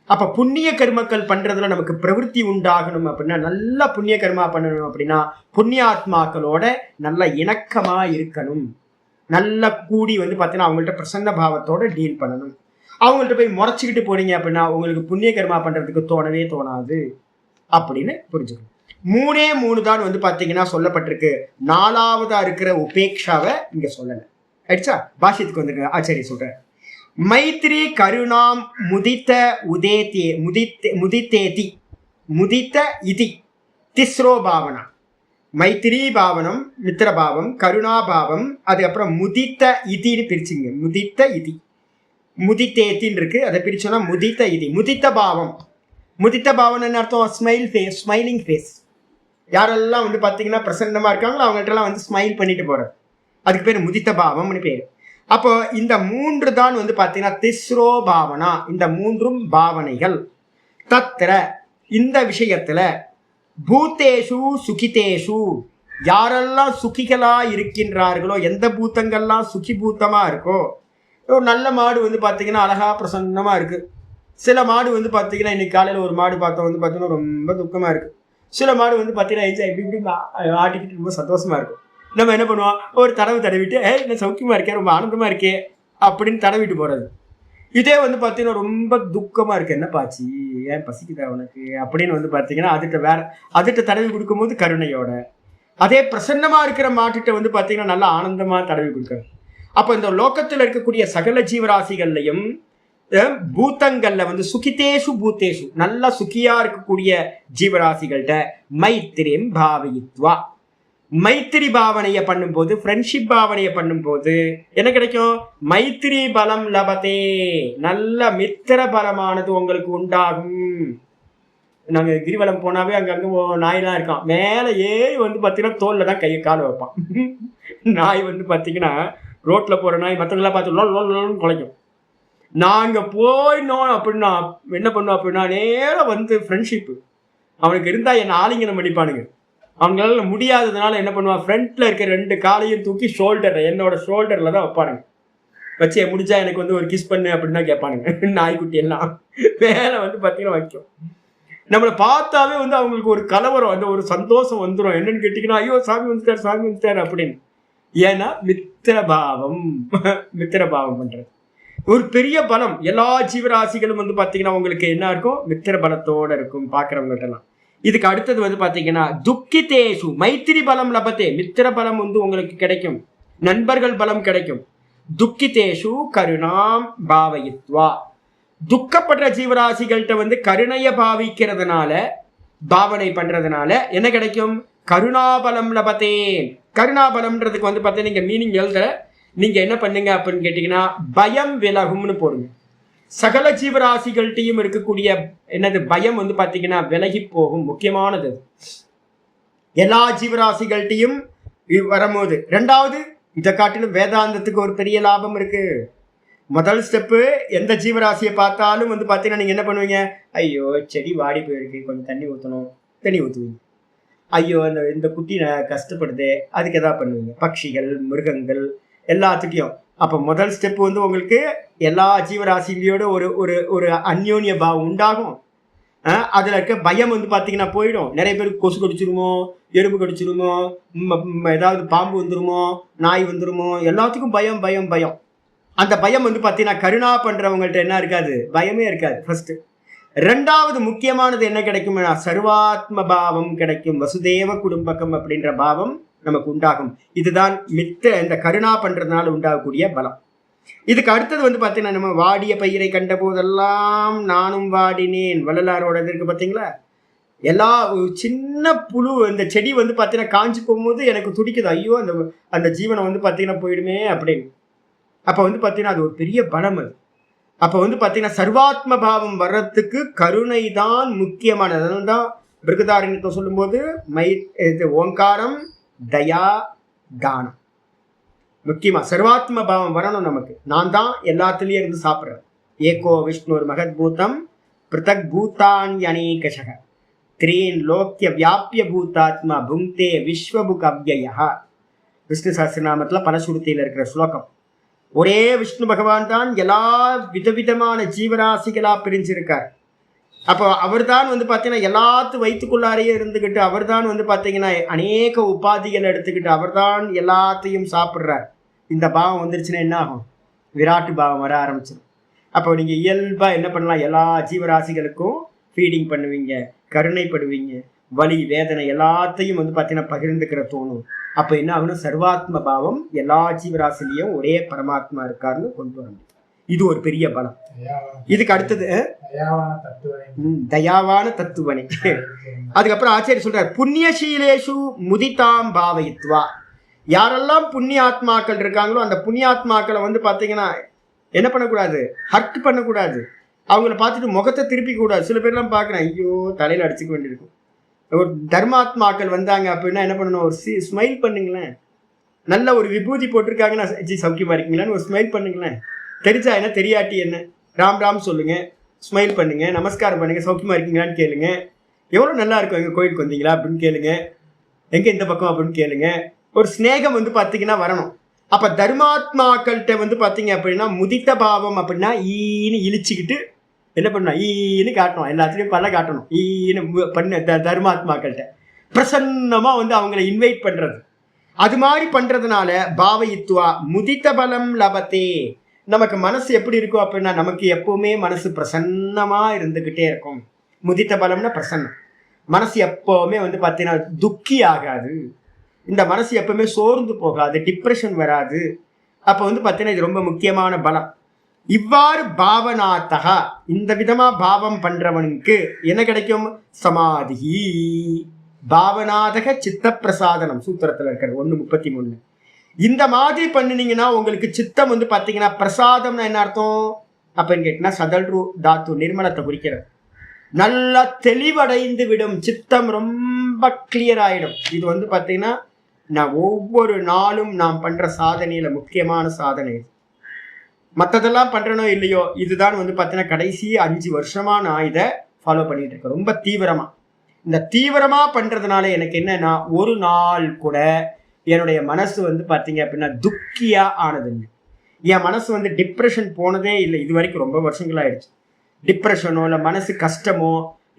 அப்ப புண்ணிய கர்மக்கள் பண்றதுல நமக்கு பிரவருத்தி உண்டாகணும் அப்படின்னா, நல்ல புண்ணிய கர்மா பண்ணணும் அப்படின்னா புண்ணியாத்மாக்களோட நல்ல இணக்கமா இருக்கணும். நல்ல கூடி வந்து பார்த்தீங்கன்னா அவங்கள்ட்ட பிரசன்ன பாவத்தோட டீல் பண்ணணும். அவங்கள்ட்ட போய் முறைச்சிக்கிட்டு போனீங்க அப்படின்னா உங்களுக்கு புண்ணிய கர்மா பண்றதுக்கு தோணவே தோணாது அப்படின்னு புரிஞ்சுக்கணும். 3 தான் வந்து பார்த்தீங்கன்னா சொல்லப்பட்டிருக்கு. 4வதா இருக்கிற உபேக்ஷாவை இங்க சொல்லல. ஆயிடுச்சா? பாஷ்யத்துக்கு வந்துருங்க. ஆச்சாரிய சொல்றேன். மைத்ரி கருணாம் முதித்த உதேதி முதித்தேதி முதித்த இதி திஸ்ரோ பாவனா. மைத்திரி பாவனம், மித்திரபாவம், கருணாபாவம், அதுக்கப்புறம் முதித்த இதின்னு பிரிச்சுங்க. முதித்த இதி, முதித்தேத்தின்னு இருக்கு, அதை பிரிச்சோன்னா முதித்த இதி. முதித்த பாவம், முதித்த பாவம்னு அர்த்தம் ஸ்மைல் ஃபேஸ், ஸ்மைலிங் ஃபேஸ். யாரெல்லாம் வந்து பார்த்தீங்கன்னா பிரசன்னமா இருக்காங்களோ அவங்கள்ட்டலாம் வந்து ஸ்மைல் பண்ணிட்டு போறது, அதுக்கு பேர் முதித்த பாவம்னு பேர். அப்போ இந்த 3 தான் வந்து பார்த்தீங்கன்னா திஸ்ரோ பாவனா, இந்த 3 பாவனைகள். தத்திர இந்த விஷயத்துல பூத்தேஷு சுகிதேஷு, யாரெல்லாம் சுகிகளா இருக்கின்றார்களோ, எந்த பூத்தங்கள்லாம் சுகி பூத்தமா இருக்கோ. ஒரு நல்ல மாடு வந்து பார்த்தீங்கன்னா அழகா பிரசன்னமா இருக்கு. சில மாடு வந்து பார்த்தீங்கன்னா இன்னைக்கு காலையில் ஒரு மாடு பார்த்தோம் வந்து பார்த்தீங்கன்னா ரொம்ப துக்கமா இருக்கு. சில மாடு வந்து பார்த்தீங்கன்னா இப்படி ஆட்டிக்கிட்டு ரொம்ப சந்தோஷமா இருக்கும். நம்ம என்ன பண்ணுவோம், ஒரு தடவை தடவிட்டு என்ன சௌக்கியமா இருக்கே, ரொம்ப ஆனந்தமா இருக்கே அப்படின்னு தடவிட்டு போறது. இதே வந்து பார்த்தீங்கன்னா ரொம்ப துக்கமா இருக்கு, என்ன பாச்சு, ஏன் பசிக்குதா உனக்கு அப்படின்னு வந்து பார்த்தீங்கன்னா அதுகிட்ட தடவி கொடுக்கும்போது கருணையோட. அதே பிரசன்னமா இருக்கிற மாட்டுகிட்ட வந்து பார்த்தீங்கன்னா நல்லா ஆனந்தமா தடவி கொடுக்குறது. அப்போ இந்த லோகத்தில் இருக்கக்கூடிய சகல ஜீவராசிகள்லையும் பூத்தங்கள்ல வந்து சுகிதேஷு பூத்தேஷு, நல்லா சுகியா இருக்கக்கூடிய ஜீவராசிகள்கிட்ட மைத்திரியம் பாவயித்வா, மைத்திரி பாவனையை பண்ணும்போது, ஃப்ரெண்ட்ஷிப் பாவனையை பண்ணும்போது என்ன கிடைக்கும்? மைத்திரி பலம் லபதே, நல்ல மித்திர பலமானது உங்களுக்கு உண்டாகும். நாங்க கிரிவலம் போனாவே அங்கங்க நாயெல்லாம் இருக்கான், மேல ஏறி வந்து பார்த்தீங்கன்னா தோல்ல தான் கையை கால வைப்பான். நாய் வந்து பார்த்தீங்கன்னா ரோட்ல போற நாய் மற்றவங்களாம் பார்த்து லோல் லோல் லோல்னு குலைக்கும். நாங்க போயினோம் அப்படின்னா என்ன பண்ணுவோம் அப்படின்னா, நேரம் வந்து ஃப்ரெண்ட்ஷிப்பு அவனுக்கு இருந்தா என்ன ஆலிங்கனம் பண்ணிப்பானுங்க. அவங்களால முடியாததுனால என்ன பண்ணுவான், ஃப்ரண்ட்ல இருக்க 2 காலையும் தூக்கி என்னோட ஷோல்டர்ல தான் வைப்பானுங்க. வச்சு முடிஞ்சா எனக்கு வந்து ஒரு கிஸ் பண்ணு அப்படின்னு கேட்பானுங்க. நாய்க்குட்டி எல்லாம் வேலை வந்து பார்த்தீங்கன்னா வைக்கும். நம்மளை பார்த்தாவே வந்து அவங்களுக்கு ஒரு கலவரம், அந்த ஒரு சந்தோஷம் வந்துடும். என்னன்னு கேட்டீங்கன்னா, ஐயோ சாமி வந்துட்டார் அப்படின்னு. ஏன்னா மித்திரபாவம் பண்றது ஒரு பெரிய பலம். எல்லா ஜீவராசிகளும் வந்து பார்த்தீங்கன்னா உங்களுக்கு என்ன இருக்கும், மித்திர பலத்தோட இருக்கும் பார்க்குறவங்கள்ட்டலாம். இதுக்கு அடுத்தது வந்து பார்த்தீங்கன்னா துக்கிதேஷு மைத்திரி பலம் லபத்தே, மித்திர பலம் வந்து உங்களுக்கு கிடைக்கும், நண்பர்கள் பலம் கிடைக்கும். துக்கிதேஷு கருணாம் பாவயித்வா, துக்கப்படுற ஜீவராசிகள்கிட்ட வந்து கருணைய பாவிக்கிறதுனால, பாவனை பண்றதுனால என்ன கிடைக்கும்? கருணாபலம் லபத்தே. கருணாபலம்ன்றதுக்கு வந்து பார்த்தீங்கன்னா நீங்க மீனிங் எழுதுற, நீங்க என்ன பண்ணுங்க அப்படின்னு கேட்டீங்கன்னா பயம் விலகும்னு போடுங்க. சகல ஜீவராசிகள்கிட்டையும் இருக்கக்கூடிய என்னது பயம் வந்து பார்த்தீங்கன்னா விலகி போகும். முக்கியமானது எல்லா ஜீவராசிகள்கிட்டையும் வரும்போது. 2வது இதை காட்டிலும் வேதாந்தத்துக்கு ஒரு பெரிய லாபம் இருக்கு. முதல் ஸ்டெப்பு, எந்த ஜீவராசியை பார்த்தாலும் வந்து பார்த்தீங்கன்னா நீங்க என்ன பண்ணுவீங்க, ஐயோ செடி வாடி போயிருக்கு, கொஞ்சம் தண்ணி ஊற்றணும், தண்ணி ஊற்றுவீங்க. ஐயோ இந்த குட்டி கஷ்டப்படுது, அதுக்கு எதாவது பண்ணுவீங்க. பட்சிகள், மிருகங்கள் எல்லாத்துட்டையும். அப்போ முதல் ஸ்டெப் வந்து உங்களுக்கு எல்லா ஜீவராசிகளோட ஒரு அந்யோன்ய பாவம் உண்டாகும். அதில் இருக்க பயம் வந்து பார்த்தீங்கன்னா போயிடும். நிறைய பேருக்கு கொசு கடிச்சிருமோ, எறும்பு கடிச்சிருமோ, ஏதாவது பாம்பு வந்துருமோ, நாய் வந்துருமோ, எல்லாத்துக்கும் பயம் பயம் பயம். அந்த பயம் வந்து பார்த்தீங்கன்னா கருணா பண்ணுறவங்கள்ட்ட என்ன இருக்காது, பயமே இருக்காது ஃபர்ஸ்ட். 2வது முக்கியமானது என்ன கிடைக்கும்னா சர்வாத்ம பாவம் கிடைக்கும். வசுதேவ குடும்பகம் அப்படின்ற பாவம் நமக்கு உண்டாகும். இதுதான் இந்த கருணா பண்றதுனால உண்டாகக்கூடிய பலம். இதுக்கு அடுத்தது வந்து பார்த்தீங்கன்னா நம்ம வாடிய பயிரை கண்ட போதெல்லாம் நானும் வாடினேன், வள்ளலாரோட இருக்கு பார்த்தீங்களா. எல்லா சின்ன புழு இந்த செடி வந்து பார்த்தீங்கன்னா காஞ்சி போகும்போது எனக்கு துடிக்குது, ஐயோ அந்த ஜீவனை வந்து பார்த்தீங்கன்னா போயிடுமே அப்படின்னு. அப்போ வந்து பார்த்தீங்கன்னா அது ஒரு பெரிய பலம். அது அப்போ வந்து பார்த்தீங்கன்னா சர்வாத்ம பாவம் வர்றதுக்கு கருணை தான் முக்கியமானது. அதுதான் பிருகதாரண்யத்தை சொல்லும்போது ஓங்காரம், தயா, தானம். முக்கியமா சர்வாத்ம பாவம் வரணும் நமக்கு. நான் தான் எல்லாத்துலயும் இருந்து சாப்பிட்றேன். ஏகோ விஷ்ணுர் மகத் பூதம் பிருத்தக் பூதான் அநேகஷக த்ரீன் லோக்கிய வியாபிய பூதாத்மா புங்தே விஸ்வபுக் அவ்யயா. விஷ்ணு சஹஸ்ரநாமத்துல பரசுருத்தியில் இருக்கிற ஸ்லோகம். ஒரே விஷ்ணு பகவான் தான் எல்லா விதவிதமான ஜீவராசிகளா பிரிஞ்சிருக்கார். அப்போ அவர் தான் வந்து பார்த்தீங்கன்னா எல்லாத்து வயிற்றுக்குள்ளாரையே இருந்துக்கிட்டு அவர் தான் வந்து பார்த்தீங்கன்னா அநேக உபாதிகள் எடுத்துக்கிட்டு அவர் தான் எல்லாத்தையும் சாப்பிட்றார். இந்த பாவம் வந்துருச்சுன்னா என்ன ஆகும்? விராட்டு பாவம் வர ஆரம்பிச்சிடும். அப்போ நீங்கள் இயல்பாக என்ன பண்ணலாம்? எல்லா ஜீவராசிகளுக்கும் ஃபீடிங் பண்ணுவீங்க, கருணைப்படுவீங்க, வலி வேதனை எல்லாத்தையும் வந்து பார்த்தீங்கன்னா பகிர்ந்துக்கிற தோணும். அப்போ என்ன ஆகுனா சர்வாத்ம பாவம் எல்லா ஜீவராசிலையும் ஒரே பரமாத்மா இருக்காருன்னு கொண்டு வரணும். இது ஒரு பெரிய பலம். இதுக்கு அடுத்தது தயாவான தத்துவனே. அதுக்கப்புறம் ஆச்சாரியர் சொல்றார், புண்ணியசீலேஷு முதிதாம் பாவயித்வா. யாரெல்லாம் புண்ணிய ஆத்மாக்கள் இருக்காங்களோ அந்த புண்ணியாத்மாக்களை வந்து பார்த்தீங்கன்னா என்ன பண்ணக்கூடாது? ஹர்ட் பண்ணக்கூடாது. அவங்கள பார்த்துட்டு முகத்தை திருப்பிக்க கூடாது. சில பேர்லாம் பார்க்குறேன், ஐயோ தலையில் அடிச்சுக்க வேண்டியிருக்கும். ஒரு தர்மாத்மாக்கள் வந்தாங்க அப்படின்னா என்ன பண்ணணும்? ஒரு ஸ்மைல் பண்ணுங்களேன். நல்ல ஒரு விபூதி போட்டிருக்காங்கன்னா ஜி சௌக்கியமாக இருக்கீங்களான்னு ஒரு ஸ்மைல் பண்ணுங்களேன். தெரிஞ்சா என்ன, தெரியாட்டி என்ன, ராம் ராம் சொல்லுங்க, ஸ்மைல் பண்ணுங்க, நமஸ்காரம் பண்ணுங்க, சௌக்கியமாக இருக்கீங்களான்னு கேளுங்க. எவ்வளோ நல்லா இருக்கும், எங்கள் கோயிலுக்கு வந்தீங்களா அப்படின்னு கேளுங்க, எங்கே இந்த பக்கம் அப்படின்னு கேளுங்க. ஒரு ஸ்நேகம் வந்து பார்த்தீங்கன்னா வரணும். அப்போ தர்மாத்மாக்கள்கிட்ட வந்து பார்த்தீங்க அப்படின்னா முதித்த பாவம் அப்படின்னா ஈன்னு இழிச்சிக்கிட்டு என்ன பண்ணணும்? ஈன்னு காட்டணும், எல்லாத்துலேயும் பல காட்டணும். ஈன்னு பண்ண தர்மாத்மாக்கள்கிட்ட பிரசன்னமாக வந்து அவங்கள இன்வைட் பண்ணுறது. அது மாதிரி பண்ணுறதுனால பாவயித்துவா முதித்த பலம் லபத்தே. நமக்கு மனசு எப்படி இருக்கும் அப்படின்னா நமக்கு எப்பவுமே மனசு பிரசன்னமாக இருந்துக்கிட்டே இருக்கும். முதித்த பலம்னா பிரசன்னம். மனசு எப்போவுமே வந்து பார்த்தீங்கன்னா துக்கி ஆகாது. இந்த மனசு எப்பவுமே சோர்ந்து போகாது, டிப்ரெஷன் வராது. அப்போ வந்து பார்த்தீங்கன்னா இது ரொம்ப முக்கியமான பலம். இவ்வாறு பாவனாத்தகா, இந்த விதமா பாவம் பண்றவனுக்கு என்ன கிடைக்கும்? சமாதி. பாவனாதக சித்த பிரசாதனம் சூத்திரத்தில் இருக்கிறது 1:33. இந்த மாதிரி பண்ணினீங்கன்னா உங்களுக்கு சித்தம் வந்து பார்த்தீங்கன்னா பிரசாதம்னா என்ன அர்த்தம் அப்படின்னு கேட்டீங்கன்னா சதல்ரு தாத்து நிர்மலத்தை குறிக்கிறது. நல்லா தெளிவடைந்து விடும், சித்தம் ரொம்ப கிளியர் ஆகிடும். இது வந்து பார்த்தீங்கன்னா நான் ஒவ்வொரு நாளும் நாம் பண்ற சாதனையில முக்கியமான சாதனை. மற்றதெல்லாம் பண்றனோ இல்லையோ, இதுதான் வந்து பார்த்தீங்கன்னா கடைசி 5 வருஷமா நான் இதை ஃபாலோ பண்ணிட்டு இருக்கேன் ரொம்ப தீவிரமா. இந்த தீவிரமா பண்றதுனால எனக்கு என்னன்னா ஒரு நாள் கூட என்னுடைய மனசு வந்து பார்த்தீங்க அப்படின்னா துக்கியா ஆனதுங்க. என் மனசு வந்து டிப்ரெஷன் போனதே இல்லை இது வரைக்கும். ரொம்ப வருஷங்கள் ஆயிடுச்சு. டிப்ரெஷனோ இல்லை மனசு கஷ்டமோ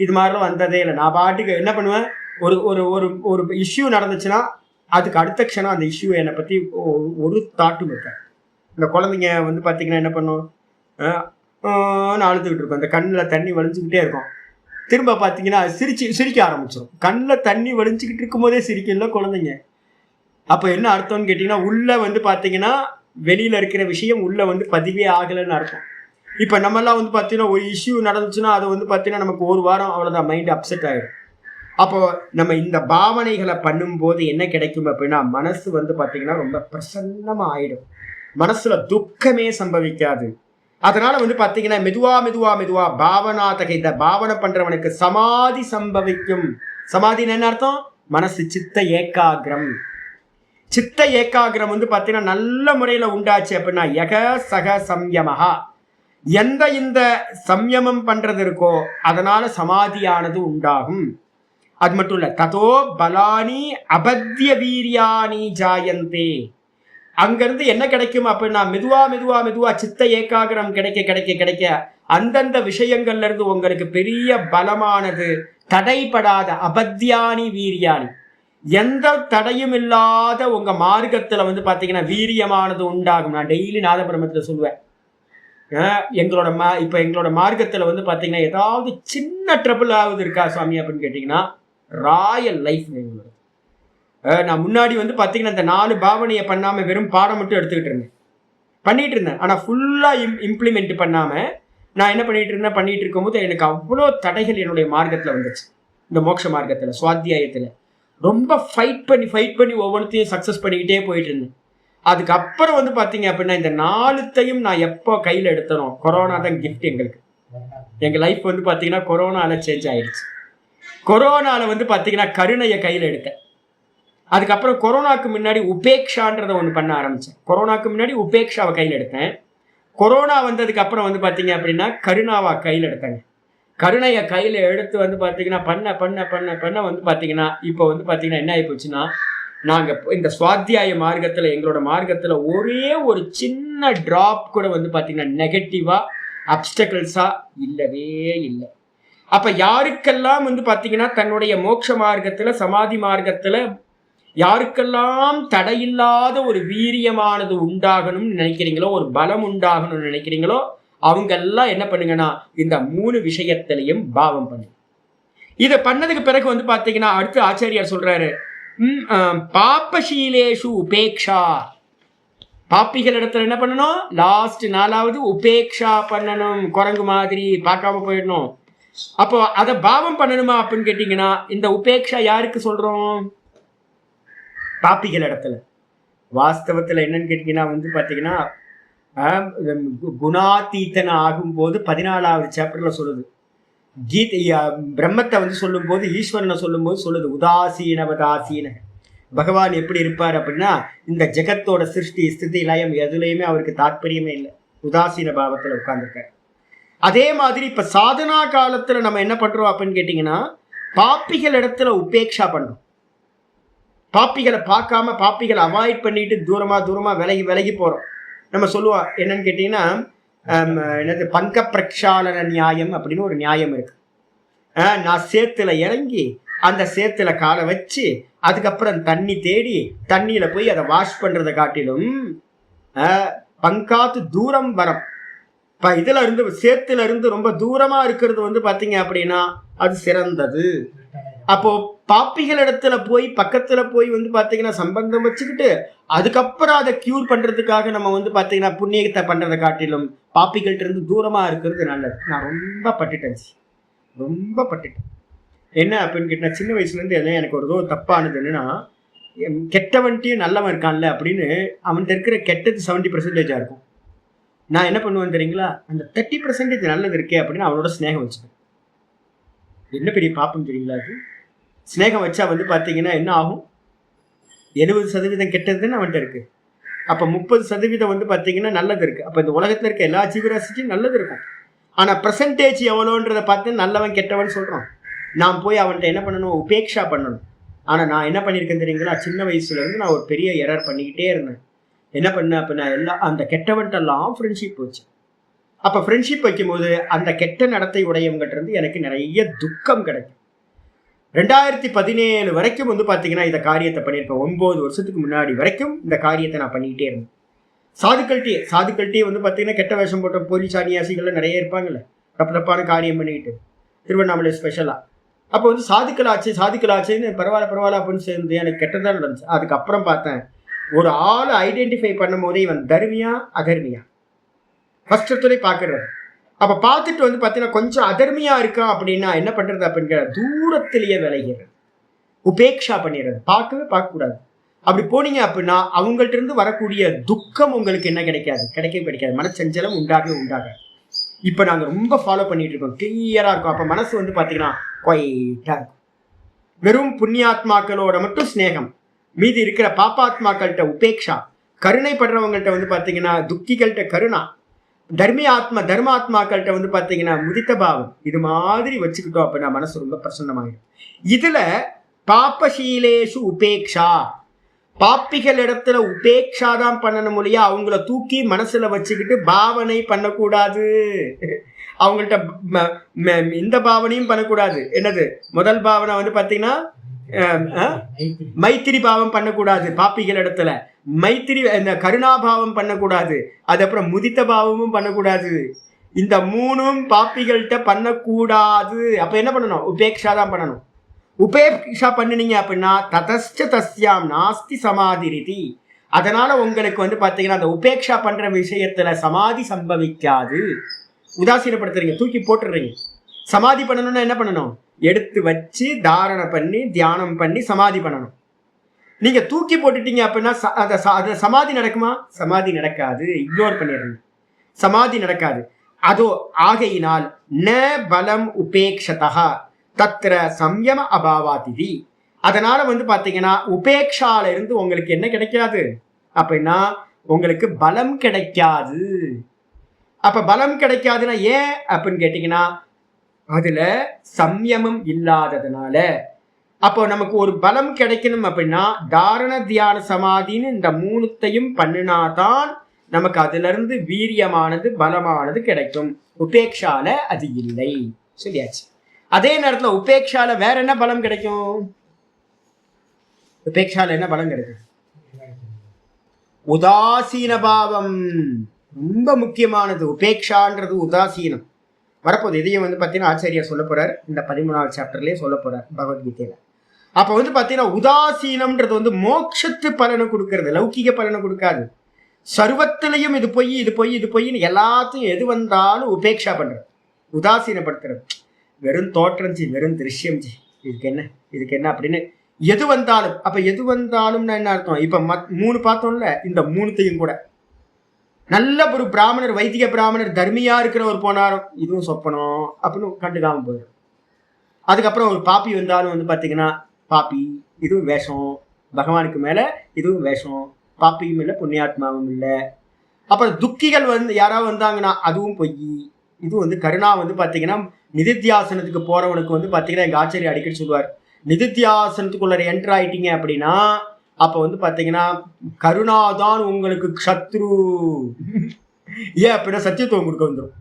இது மாதிரிலாம் வந்ததே இல்லை. நான் பாட்டுக்கு என்ன பண்ணுவேன், ஒரு ஒரு ஒரு ஒரு இஷ்யூ நடந்துச்சுன்னா அதுக்கு அடுத்த க்ஷணம் அந்த இஷ்யூ என்னை பற்றி ஒரு தாட்டும் இருப்பேன். இந்த குழந்தைங்க வந்து பார்த்தீங்கன்னா என்ன பண்ணும், அழுதுகிட்டு இருக்கும், அந்த கண்ணில் தண்ணி வலிஞ்சுக்கிட்டே இருக்கும். திரும்ப பார்த்தீங்கன்னா சிரிக்க ஆரம்பிச்சிடும். கண்ணில் தண்ணி வலிஞ்சிக்கிட்டு இருக்கும் போதே சிரிக்கல குழந்தைங்க. அப்போ என்ன அர்த்தம்னு கேட்டிங்கன்னா உள்ளே வந்து பார்த்தீங்கன்னா வெளியில் இருக்கிற விஷயம் உள்ளே வந்து பதிவே ஆகலைன்னு அர்த்தம். இப்போ நம்மெல்லாம் வந்து பார்த்தீங்கன்னா ஒரு இஷ்யூ நடந்துச்சுன்னா அதை வந்து பார்த்தீங்கன்னா நமக்கு ஒரு வாரம் அவ்வளோதான் மைண்டு அப்செட் ஆகிடும். அப்போ நம்ம இந்த பாவனைகளை பண்ணும்போது என்ன கிடைக்கும் அப்படின்னா மனசு வந்து பார்த்தீங்கன்னா ரொம்ப பிரசன்னமாக ஆயிடும். மனசுல துக்கமே சம்பவிக்காது. அதனால வந்து பார்த்தீங்கன்னா மெதுவா பாவனாதகை, இந்த பாவனை பண்றவனுக்கு சமாதி சம்பவிக்கும். சமாதின்னு என்ன அர்த்தம்? மனசு சித்த ஏகாகிரம். சித்த ஏகாகிரம் வந்து பார்த்தீங்கன்னா நல்ல முறையில் உண்டாச்சு அப்படின்னா யக சக சம்யமஹா, எந்த இந்த சம்யமம் பண்றது இருக்கோ அதனால சமாதியானது உண்டாகும். அது மட்டும் இல்ல, ததோ பலானி அபத்திய வீரியானி ஜாயந்தே. அங்கிருந்து என்ன கிடைக்கும் அப்படின்னா மெதுவா சித்த ஏகாகிரம் கிடைக்க அந்தந்த விஷயங்கள்ல இருந்து உங்களுக்கு பெரிய பலமானது தடைப்படாத அபத்தியானி வீரியானி, எந்த தடையும் இல்லாத உங்க மார்க்கத்துல வந்து பாத்தீங்கன்னா வீரியமானது உண்டாகும். நான் டெய்லி நாதபிரமத்துல சொல்லுவேன், எங்களோட மார்க்கத்துல வந்து பாத்தீங்கன்னா ஏதாவது சின்ன ட்ரபிள் ஆகுது இருக்கா சுவாமி அப்படின்னு கேட்டீங்கன்னா ராயல் லைஃப். எங்களோட நான் முன்னாடி வந்து பார்த்தீங்கன்னா இந்த 4 பாவனையை பண்ணாமல் வெறும் பாடம் மட்டும் எடுத்துக்கிட்டு பண்ணிட்டு இருந்தேன். ஆனால் ஃபுல்லாக இம்ப்ளிமெண்ட் பண்ணாமல் நான் என்ன பண்ணிட்டு இருக்கும்போது எனக்கு அவ்வளோ தடைகள் என்னுடைய மார்க்கத்தில் வந்துச்சு. இந்த மோட்ச மார்க்கத்தில் சுவாத்தியாயத்தில் ரொம்ப ஃபைட் பண்ணி ஒவ்வொன்றையும் சக்ஸஸ் பண்ணிக்கிட்டே போயிட்டு இருந்தேன். அதுக்கப்புறம் வந்து பார்த்தீங்க அப்படின்னா இந்த 4த்தையும் நான் எப்போ கையில் எடுத்தனோ, கொரோனா தான் கிஃப்ட் எங்களுக்கு. எங்கள் லைஃப் வந்து பார்த்தீங்கன்னா கொரோனாவில் சேஞ்ச் ஆயிடுச்சு. கொரோனாவில் வந்து பார்த்தீங்கன்னா கருணையை கையில் எடுத்தேன். அதுக்கப்புறம் கொரோனாக்கு முன்னாடி உபேக்ஷான்றதை ஒன்று பண்ண ஆரம்பித்தேன். கொரோனாக்கு முன்னாடி உபேக்ஷாவை கையில் எடுத்தேன். கொரோனா வந்ததுக்கு அப்புறம் வந்து பார்த்தீங்க அப்படின்னா கருணாவா கையில் எடுத்தாங்க. கருணையை கையில் எடுத்து வந்து பார்த்தீங்கன்னா பண்ண வந்து பார்த்தீங்கன்னா இப்போ வந்து பார்த்தீங்கன்னா என்ன ஆகி போச்சுன்னா நாங்கள் இந்த சுவாத்தியாய மார்க்கத்தில் எங்களோட மார்க்கத்தில் ஒரே ஒரு சின்ன ட்ராப் கூட வந்து பார்த்தீங்கன்னா நெகட்டிவாக அப்டக்கிள்ஸாக இல்லவே இல்லை. அப்ப யாருக்கெல்லாம் வந்து பாத்தீங்கன்னா தன்னுடைய மோட்ச மார்க்கத்துல சமாதி மார்க்கத்துல யாருக்கெல்லாம் தடையில்லாத ஒரு வீரியமானது உண்டாகணும்னு நினைக்கிறீங்களோ, ஒரு பலம் உண்டாகணும்னு நினைக்கிறீங்களோ, அவங்க எல்லாம் என்ன பண்ணுங்கன்னா இந்த 3 விஷயத்திலையும் பாவம் பண்ணு. இதை பண்ணதுக்கு பிறகு வந்து பாத்தீங்கன்னா அடுத்து ஆச்சாரியார் சொல்றாரு, பாப்பசீலேஷு உபேக்ஷா. பாப்பிகள் இடத்துல என்ன பண்ணணும்? லாஸ்ட் 4வது உபேக்ஷா பண்ணணும். குரங்கு மாதிரி பார்க்காம போயிடணும். அப்போ அதை பாவம் பண்ணணுமா அப்படின்னு கேட்டீங்கன்னா இந்த உபேக்ஷா யாருக்கு சொல்றோம்? பாப்பிகள் இடத்துல. வாஸ்தவத்துல என்னன்னு கேட்டீங்கன்னா வந்து பாத்தீங்கன்னா குணாதீத்தன ஆகும்போது 14வது சாப்டர்ல சொல்லுது. பிரம்மத்தை வந்து சொல்லும் போது, ஈஸ்வரனை சொல்லும் போது சொல்லுது உதாசீனவதாசீன. பகவான் எப்படி இருப்பார் அப்படின்னா இந்த ஜெகத்தோட சிருஷ்டி ஸ்திதி லயம் எதுலையுமே அவருக்கு தாற்பயமே இல்லை. உதாசீன பாவத்துல உட்கார்ந்துருக்காரு. அதே மாதிரி இப்ப சாதனா காலத்துல நம்ம என்ன பண்றோம் அப்படின்னு கேட்டீங்கன்னா பாப்பிகள் இடத்துல உபேக்ஷா பண்றோம். பாப்பிகளை பார்க்காம பாப்பிகளை அவாய்ட் பண்ணிட்டு தூரமா விலகி போறோம். நம்ம சொல்லுவோம் என்னன்னு கேட்டீங்கன்னா என்னது பங்க பிரக்ஷாலன நியாயம் அப்படின்னு ஒரு நியாயம் இருக்கு. நான் சேத்துல இறங்கி அந்த சேத்துல காலை வச்சு அதுக்கப்புறம் தண்ணி தேடி தண்ணியில போய் அதை வாஷ் பண்றதை காட்டிலும் பங்காத்து தூரம் வரம். இதுல இருந்து சேத்துல இருந்து ரொம்ப தூரமா இருக்கிறது வந்து பாத்தீங்க அப்படின்னா அது சிறந்தது. அப்போ பாப்பிகள் இடத்துல போய் பக்கத்துல போய் வந்து பாத்தீங்கன்னா சம்பந்தம் வச்சுக்கிட்டு அதுக்கப்புறம் அதை கியூர் பண்றதுக்காக நம்ம வந்து பாத்தீங்கன்னா புண்ணியத்தை பண்றதை காட்டிலும் பாப்பிகள்ட்ட இருந்து தூரமா இருக்கிறது நல்லது. நான் ரொம்ப பட்டுட்டேன். என்ன அப்படின்னு கேட்டா சின்ன வயசுல இருந்து என்ன எனக்கு ஒரு தப்பானது என்னன்னா கெட்டவன்ட்டியும் நல்லவன் இருக்கான்ல அப்படின்னு அவன்கிட்ட இருக்கிற கெட்டது 70% இருக்கும். நான் என்ன பண்ணுவேன் தெரியுங்களா? அந்த 30% நல்லது இருக்கே அப்படின்னு அவனோட ஸ்நேகம் வச்சுப்பேன். என்ன பெரிய பாப்பம் தெரியுங்களா? அது ஸ்நேகம் வச்சா வந்து பார்த்தீங்கன்னா என்ன ஆகும்? 70% கெட்டதுன்னு அவன்கிட்ட இருக்கு. அப்போ 30% வந்து பார்த்தீங்கன்னா நல்லது இருக்கு. அப்போ இந்த உலகத்தில் இருக்க எல்லா ஜீவராசிக்கும் நல்லது இருக்கும். ஆனால் பெர்சன்டேஜ் எவ்வளோன்றதை பார்த்து நல்லவன் கெட்டவன் சொல்கிறான். நான் போய் அவன்கிட்ட என்ன பண்ணணும்? உபேக்ஷா பண்ணணும். ஆனால் நான் என்ன பண்ணியிருக்கேன் தெரியுங்களா? சின்ன வயசுலேருந்து நான் ஒரு பெரிய எரர் பண்ணிக்கிட்டே இருந்தேன். என்ன பண்ணேன்? அப்போ நான் அந்த கெட்டவன்ட்டெல்லாம் ஃப்ரெண்ட்ஷிப் வச்சேன். அப்போ ஃப்ரெண்ட்ஷிப் வைக்கும்போது அந்த கெட்ட நடத்தை உடையவங்கிட்ட இருந்து எனக்கு நிறைய துக்கம் கிடைக்கும். 2017 வரைக்கும் வந்து பார்த்தீங்கன்னா இந்த காரியத்தை பண்ணியிருக்கேன். 9 வருஷத்துக்கு முன்னாடி வரைக்கும் இந்த காரியத்தை நான் பண்ணிக்கிட்டே இருந்தேன். சாதுக்கள்கிட்டே வந்து பார்த்தீங்கன்னா கெட்ட வேஷம் போட்ட போலீஸ் சன்னியாசிகள்லாம் நிறைய இருப்பாங்கல்ல, தப்பான காரியம் பண்ணிக்கிட்டு, திருவண்ணாமலை ஸ்பெஷலாக. அப்போ வந்து சாதுக்களாச்சுன்னு பரவாயில்ல அப்படின்னு சேர்ந்து எனக்கு கெட்டதாக நடந்துச்சு. அதுக்கப்புறம் பார்த்தேன் ஒரு ஆளை ஐடென்டிஃபை பண்ணும் போதே இவன் தர்மியா அதர்மியா ஃபர்ஸ்ட் எடுத்துலே பார்க்கறது. அப்போ பார்த்துட்டு வந்து பார்த்தீங்கன்னா கொஞ்சம் அதர்மியா இருக்கா அப்படின்னா என்ன பண்ணுறது அப்படிங்கிற தூரத்திலேயே விளைகிறது, உபேக்ஷா பண்ணிடுறது, பார்க்கக்கூடாது. அப்படி போனீங்க அப்படின்னா அவங்கள்ட்ட இருந்து வரக்கூடிய துக்கம் உங்களுக்கு என்ன கிடைக்காது. மனச்சஞ்சலம் உண்டாக. இப்போ நாங்கள் ரொம்ப ஃபாலோ பண்ணிட்டு இருக்கோம், கிளியராக இருக்கும். அப்போ மனசு வந்து பார்த்தீங்கன்னா குவைட்டாக இருக்கும். வெறும் புண்ணியாத்மாக்களோட மட்டும் ஸ்நேகம், மீதி இருக்கிற பாப்பாத்மாக்கள்கிட்ட உபேக்ஷா, கருணைப்படுறவங்கள்ட்ட வந்து பார்த்தீங்கன்னா துக்கிகள்கிட்ட கருணா, தர்மாத்மாக்கள்கிட்ட வந்து பார்த்தீங்கன்னா முதித்த பாவம், இது மாதிரி வச்சுக்கிட்டோம் அப்படின்னா மனசு ரொம்ப பிரசன்னமாகிடும். இதுல பாப்பசீலேஷு உபேக்ஷா, பாப்பிகள் இடத்துல உபேக்ஷா தான் பண்ணணும் இல்லையா? அவங்கள தூக்கி மனசுல வச்சுக்கிட்டு பாவனை பண்ணக்கூடாது. அவங்கள்ட்ட இந்த பாவனையும் பண்ணக்கூடாது. என்னது முதல் பாவனை வந்து பார்த்தீங்கன்னா மைத்திரி பாவம் பண்ணக்கூடாது. பாப்பிகள் இடத்துல மைத்திரி இந்த கருணாபாவம் பண்ணக்கூடாது. அதுக்கப்புறம் முதித்த பாவமும் பண்ணக்கூடாது. இந்த 3ம் பாப்பிகள்கிட்ட பண்ணக்கூடாது. அப்ப என்ன பண்ணணும்? உபேக்ஷா தான் பண்ணணும். உபேக்ஷா பண்ணினீங்க அப்படின்னா ததஸ்ச தஸ்யாம் நாஸ்தி சமாதி ரீதி. அதனால உங்களுக்கு வந்து பார்த்தீங்கன்னா அந்த உபேக்ஷா பண்ற விஷயத்துல சமாதி சம்பவிக்காது. உதாசீனப்படுத்துறீங்க, தூக்கி போட்டுடுறீங்க. சமாதி பண்ணணும்னா என்ன பண்ணணும்? எடுத்து வச்சு தாரணை பண்ணி தியானம் பண்ணி சமாதி பண்ணணும். நீங்க தூக்கி போட்டுட்டீங்க அப்படின்னா அது சமாதி நடக்குமா? சமாதி நடக்காது. இக்னோர் பண்ணிடுறீங்க, சமாதி நடக்காது. அதோ ஆகையினால் ந பலம் உபேக்ஷதா தத்ர சம்யம அபாவாதிதி. அதனால வந்து பாத்தீங்கன்னா உபேக்ஷால இருந்து உங்களுக்கு என்ன கிடைக்காது அப்படின்னா உங்களுக்கு பலம் கிடைக்காது. அப்ப பலம் கிடைக்காதுன்னா ஏன் அப்படின்னு கேட்டீங்கன்னா அதுல சம்யமம் இல்லாததுனால. அப்போ நமக்கு ஒரு பலம் கிடைக்கணும் அப்படின்னா தாரண தியான சமாதின்னு இந்த 3த்தையும் பண்ணினாதான் நமக்கு அதுல இருந்து வீரியமானது பலமானது கிடைக்கும். உபேக்ஷால அது இல்லை. சொல்லியாச்சு. அதே நேரத்தில் உபேக்ஷால வேற என்ன பலம் கிடைக்கும்? உபேக்ஷால என்ன பலம் கிடைக்கும்? உதாசீன பாவம். ரொம்ப முக்கியமானது உபேக்ஷான்றது. உதாசீனம் வரப்போகுது. இதையும் வந்து பார்த்தீங்கன்னா ஆச்சாரியா சொல்ல போறார், இந்த 13வது சாப்டர்லேயே சொல்ல போறார் பகவத்கீதையில. அப்போ வந்து பார்த்தீங்கன்னா உதாசீனம்ன்றது வந்து மோட்சத்து பலனை கொடுக்கறது, லௌகிக பலனை கொடுக்காது. சர்வத்திலையும் இது பொய் இது பொய் இது பொய்ன்னு எல்லாத்தையும் எது வந்தாலும் உபேக்ஷா பண்றது, உதாசீனப்படுத்துறது. வெறும் தோற்றம் ஜி, வெறும் திருஷ்யம் ஜி, இதுக்கு என்ன அப்படின்னு எது வந்தாலும். அப்ப எது வந்தாலும்னா என்ன அர்த்தம்? இப்ப 3 பார்த்தோம்ல, இந்த 3த்தையும் கூட நல்ல ஒரு பிராமணர், வைதிக பிராமணர், தர்மியா இருக்கிறவர் போனாலும் இதுவும் சொப்பனம் அப்படின்னு கண்டுக்காம போயிடும். அதுக்கப்புறம் ஒரு பாப்பி வந்தாலும் வந்து பார்த்தீங்கன்னா பாப்பி, இதுவும் வேஷம், பகவானுக்கு மேல இதுவும் வேஷம், பாப்பியும் இல்லை புண்ணியாத்மாவும் இல்லை. அப்புறம் துக்கிகள் வந்து யாராவது வந்தாங்கன்னா அதுவும் பொய். இது வந்து கருணா வந்து பார்த்தீங்கன்னா நிதித்தியாசனத்துக்கு போறவனுக்கு வந்து பார்த்தீங்கன்னா எங்க ஆச்சாரிய அடிக்கடி சொல்லுவார், நிதித்தியாசனத்துக்குள்ள என்டர் ஆயிட்டீங்க அப்படின்னா அப்ப வந்து பாத்தீங்கன்னா கருணாதான் உங்களுக்கு சத்ரு. ஏன் அப்படின்னா சத்தியத்துவம் கொடுக்க வந்துடும்.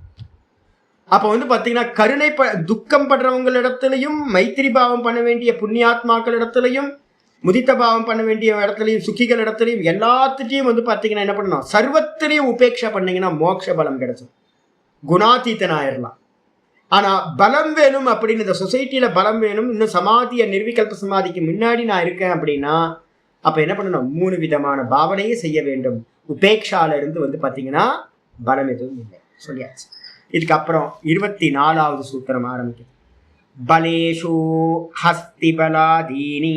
அப்ப வந்து பாத்தீங்கன்னா கருணை துக்கம் படுறவங்களிடத்திலையும், மைத்திரி பாவம் பண்ண வேண்டிய புண்ணியாத்மாக்கள் இடத்துலையும், முதித்த பாவம் பண்ண வேண்டிய இடத்துலையும், சுக்கிகள் இடத்துலையும், எல்லாத்துட்டையும் வந்து பாத்தீங்கன்னா என்ன பண்ணணும்? சர்வத்திலையும் உபேட்சா பண்ணீங்கன்னா மோட்ச பலம் கிடைச்சும், குணாதீத்தன் ஆயிடலாம். ஆனா பலம் வேணும் அப்படின்னு, இந்த சொசைட்டில பலம் வேணும், இன்னும் சமாதிய நிர்விகல்ப சமாதிக்கு முன்னாடி நான் இருக்கேன் அப்படின்னா அப்ப என்ன பண்ணணும்? 3 விதமான பாவனையை செய்ய வேண்டும். உபேக்ஷால இருந்து வந்து பாத்தீங்கன்னா பலம் எதுவும் இல்லை, சொல்லியாச்சு. இதுக்கப்புறம் 24வது சூத்திரம் ஆரம்பிக்குது. பலேஷு ஹஸ்தி பலாதீனி,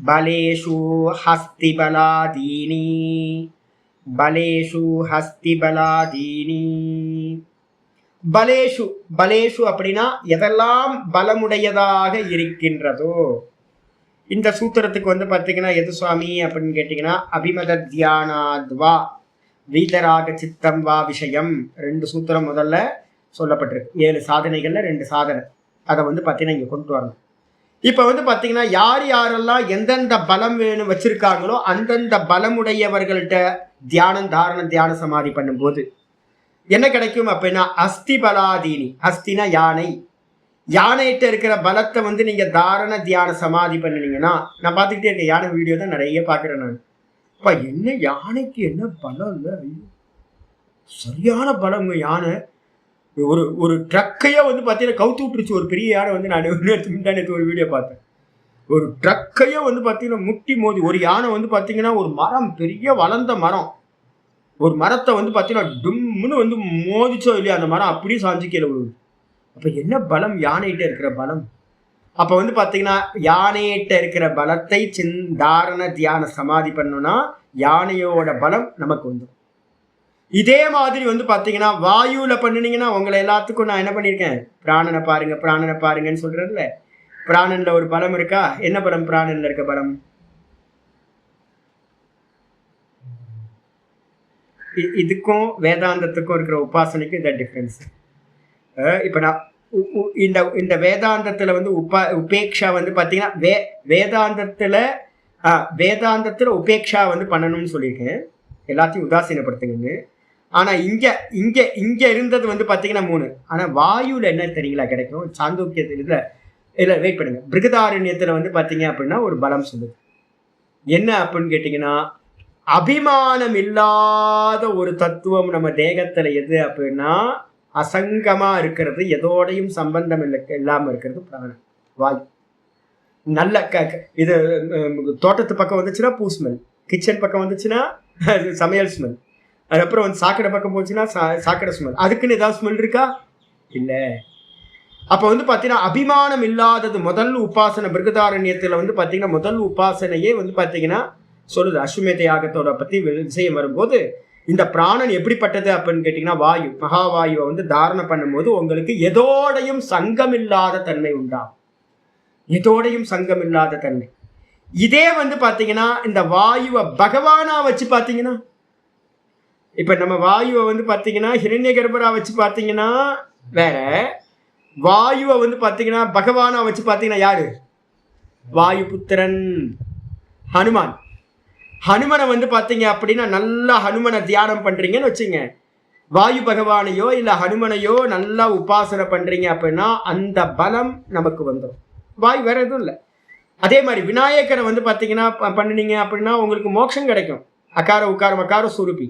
பலேஷு ஹஸ்தி பலாதீனி, பலேஷு ஹஸ்தி பலாதீனி. பலேஷு, பலேஷு அப்படின்னா எதெல்லாம் பலமுடையதாக இருக்கின்றதோ. இந்த சூத்திரத்துக்கு வந்து பார்த்தீங்கன்னா எது சுவாமி அப்படின்னு கேட்டீங்கன்னா, அபிமத தியானாத்வா வீதராக சித்தம் வா விஷயம், 2 சூத்திரம் முதல்ல சொல்லப்பட்டிருக்கு. 7 சாதனைகள்ல 2 சாதனை, அதை வந்து பார்த்தீங்கன்னா இங்க கொண்டு வரணும். இப்ப வந்து பார்த்தீங்கன்னா யார் யாரெல்லாம் எந்தெந்த பலம் வேணும் வச்சிருக்காங்களோ அந்தந்த பலமுடையவர்கள்ட்ட தியானம், தாரண, தியான சமாதி பண்ணும்போது என்ன கிடைக்கும் அப்படின்னா அஸ்தி பலாதீனி. அஸ்தினா யானை, யானைகிட்ட இருக்கிற பலத்தை வந்து நீங்க தாரண தியான சமாதி பண்ணினீங்கன்னா, நான் பார்த்துக்கிட்டே இருக்கேன் யானை வீடியோ தான் நிறைய பார்க்குறேன் நான். அப்பா என்ன யானைக்கு என்ன பலம் இல்லை, சரியான பலம் யானை. ஒரு ட்ரக்கையே வந்து பார்த்தீங்கன்னா கவுத்து விட்டுருச்சு ஒரு பெரிய யானை. வந்து நான் நேற்று ஒரு வீடியோ பார்த்தேன். ஒரு ட்ரக்கையே வந்து பார்த்தீங்கன்னா முட்டி மோதி, ஒரு யானை வந்து பார்த்தீங்கன்னா ஒரு மரம், பெரிய வளர்ந்த மரம், ஒரு மரத்தை வந்து பார்த்தீங்கன்னா டும்முன்னு வந்து மோதிச்சோ இல்லையா, அந்த மரம் அப்படியே சாஞ்சு கீழே விழுவுது. அப்ப என்ன பலம் யானைகிட்ட இருக்கிற பலம். அப்ப வந்து பாத்தீங்கன்னா யானைகிட்ட இருக்கிற பலத்தை தாரண தியான சமாதி பண்ணோம்னா யானையோட பலம் நமக்கு வந்துடும். இதே மாதிரி வந்து பாத்தீங்கன்னா வாயுல பண்ணினீங்கன்னா உங்களை எல்லாத்துக்கும் நான் என்ன பண்ணியிருக்கேன், பிராணனை பாருங்க பிராணனை பாருங்கன்னு சொல்றேன்ல. பிராணன்ல ஒரு பலம் இருக்கா? என்ன பலம் பிராணன்ல இருக்க பலம்? இதுக்கும் வேதாந்தத்துக்கும் இருக்கிற உபாசனைக்கும் இதான் டிஃபரன்ஸ். இப்ப நான் இந்த வேதாந்தத்துல வந்து உபேக்ஷா வந்து பாத்தீங்கன்னா வேதாந்தத்துல உபேக்ஷா வந்து பண்ணணும்னு சொல்லியிருக்கேன், எல்லாத்தையும் உதாசீனப்படுத்துங்கன்னு. ஆனா இங்க இருந்தது வந்து பாத்தீங்கன்னா 3. ஆனா வாயுல என்ன தெரியுங்களா கிடைக்கும்? சாந்தோக்கியத்துல இல்ல வெயிட் பண்ணுங்க, பிருகதாரண்யத்துல வந்து பாத்தீங்க அப்படின்னா ஒரு பலம் சொல்லுது. என்ன அப்படின்னு கேட்டீங்கன்னா, அபிமானம் இல்லாத ஒரு தத்துவம் நம்ம தேகத்துல எது அப்படின்னா அசங்கமா இருக்கிறது, எதோடையும் சம்பந்தம் இல்லாம இருக்கிறது பிராணன், வாயு. நல்ல இது தோட்டத்து பக்கம் வந்துச்சுன்னா பூ ஸ்மெல், கிச்சன் பக்கம் வந்துச்சுன்னா சமையல் ஸ்மெல், அதுக்கப்புறம் வந்து சாக்கடை பக்கம் போச்சுன்னா சாக்கடை ஸ்மெல். அதுக்குன்னு ஏதாவது ஸ்மெல் இருக்கா? இல்லை. அப்போ வந்து பார்த்தீங்கன்னா அபிமானம் இல்லாதது முதல் உபாசனை. பிருகதாரண்யத்தில் வந்து பார்த்தீங்கன்னா முதல் உபாசனையே வந்து பார்த்தீங்கன்னா சொல்லுது. அஸ்வமேத யாகத்தோட பற்றி விஷயம் வரும்போது இந்த பிராணன் எப்படிப்பட்டது அப்படின்னு கேட்டீங்கன்னா வாயு, மகாவாயுவை வந்து தாரணை பண்ணும்போது உங்களுக்கு எதோடையும் சங்கம் இல்லாத தன்மை உண்டாகும், எதோடையும் சங்கம் இல்லாத தன்மை. இதே வந்து பாத்தீங்கன்னா இந்த வாயுவை பகவானா வச்சு பாத்தீங்கன்னா, இப்ப நம்ம வாயுவை வந்து பாத்தீங்கன்னா ஹிரண்ய கர்ப்பரா வச்சு பாத்தீங்கன்னா வேற, வாயுவை வந்து பாத்தீங்கன்னா பகவானா வச்சு பாத்தீங்கன்னா யாரு? வாயு புத்திரன் ஹனுமான். ஹனுமனை வந்து பார்த்தீங்க அப்படின்னா நல்லா ஹனுமனை தியானம் பண்ணுறீங்கன்னு வச்சுங்க, வாயு பகவானையோ இல்லை ஹனுமனையோ நல்லா உபாசனை பண்ணுறீங்க அப்படின்னா அந்த பலம் நமக்கு வந்துடும். வாயு வேற எதுவும் இல்லை. அதே மாதிரி விநாயகரை வந்து பார்த்தீங்கன்னா பண்ணினீங்க அப்படின்னா உங்களுக்கு மோட்சம் கிடைக்கும். அகார உக்காரம் அகார சுருப்பி.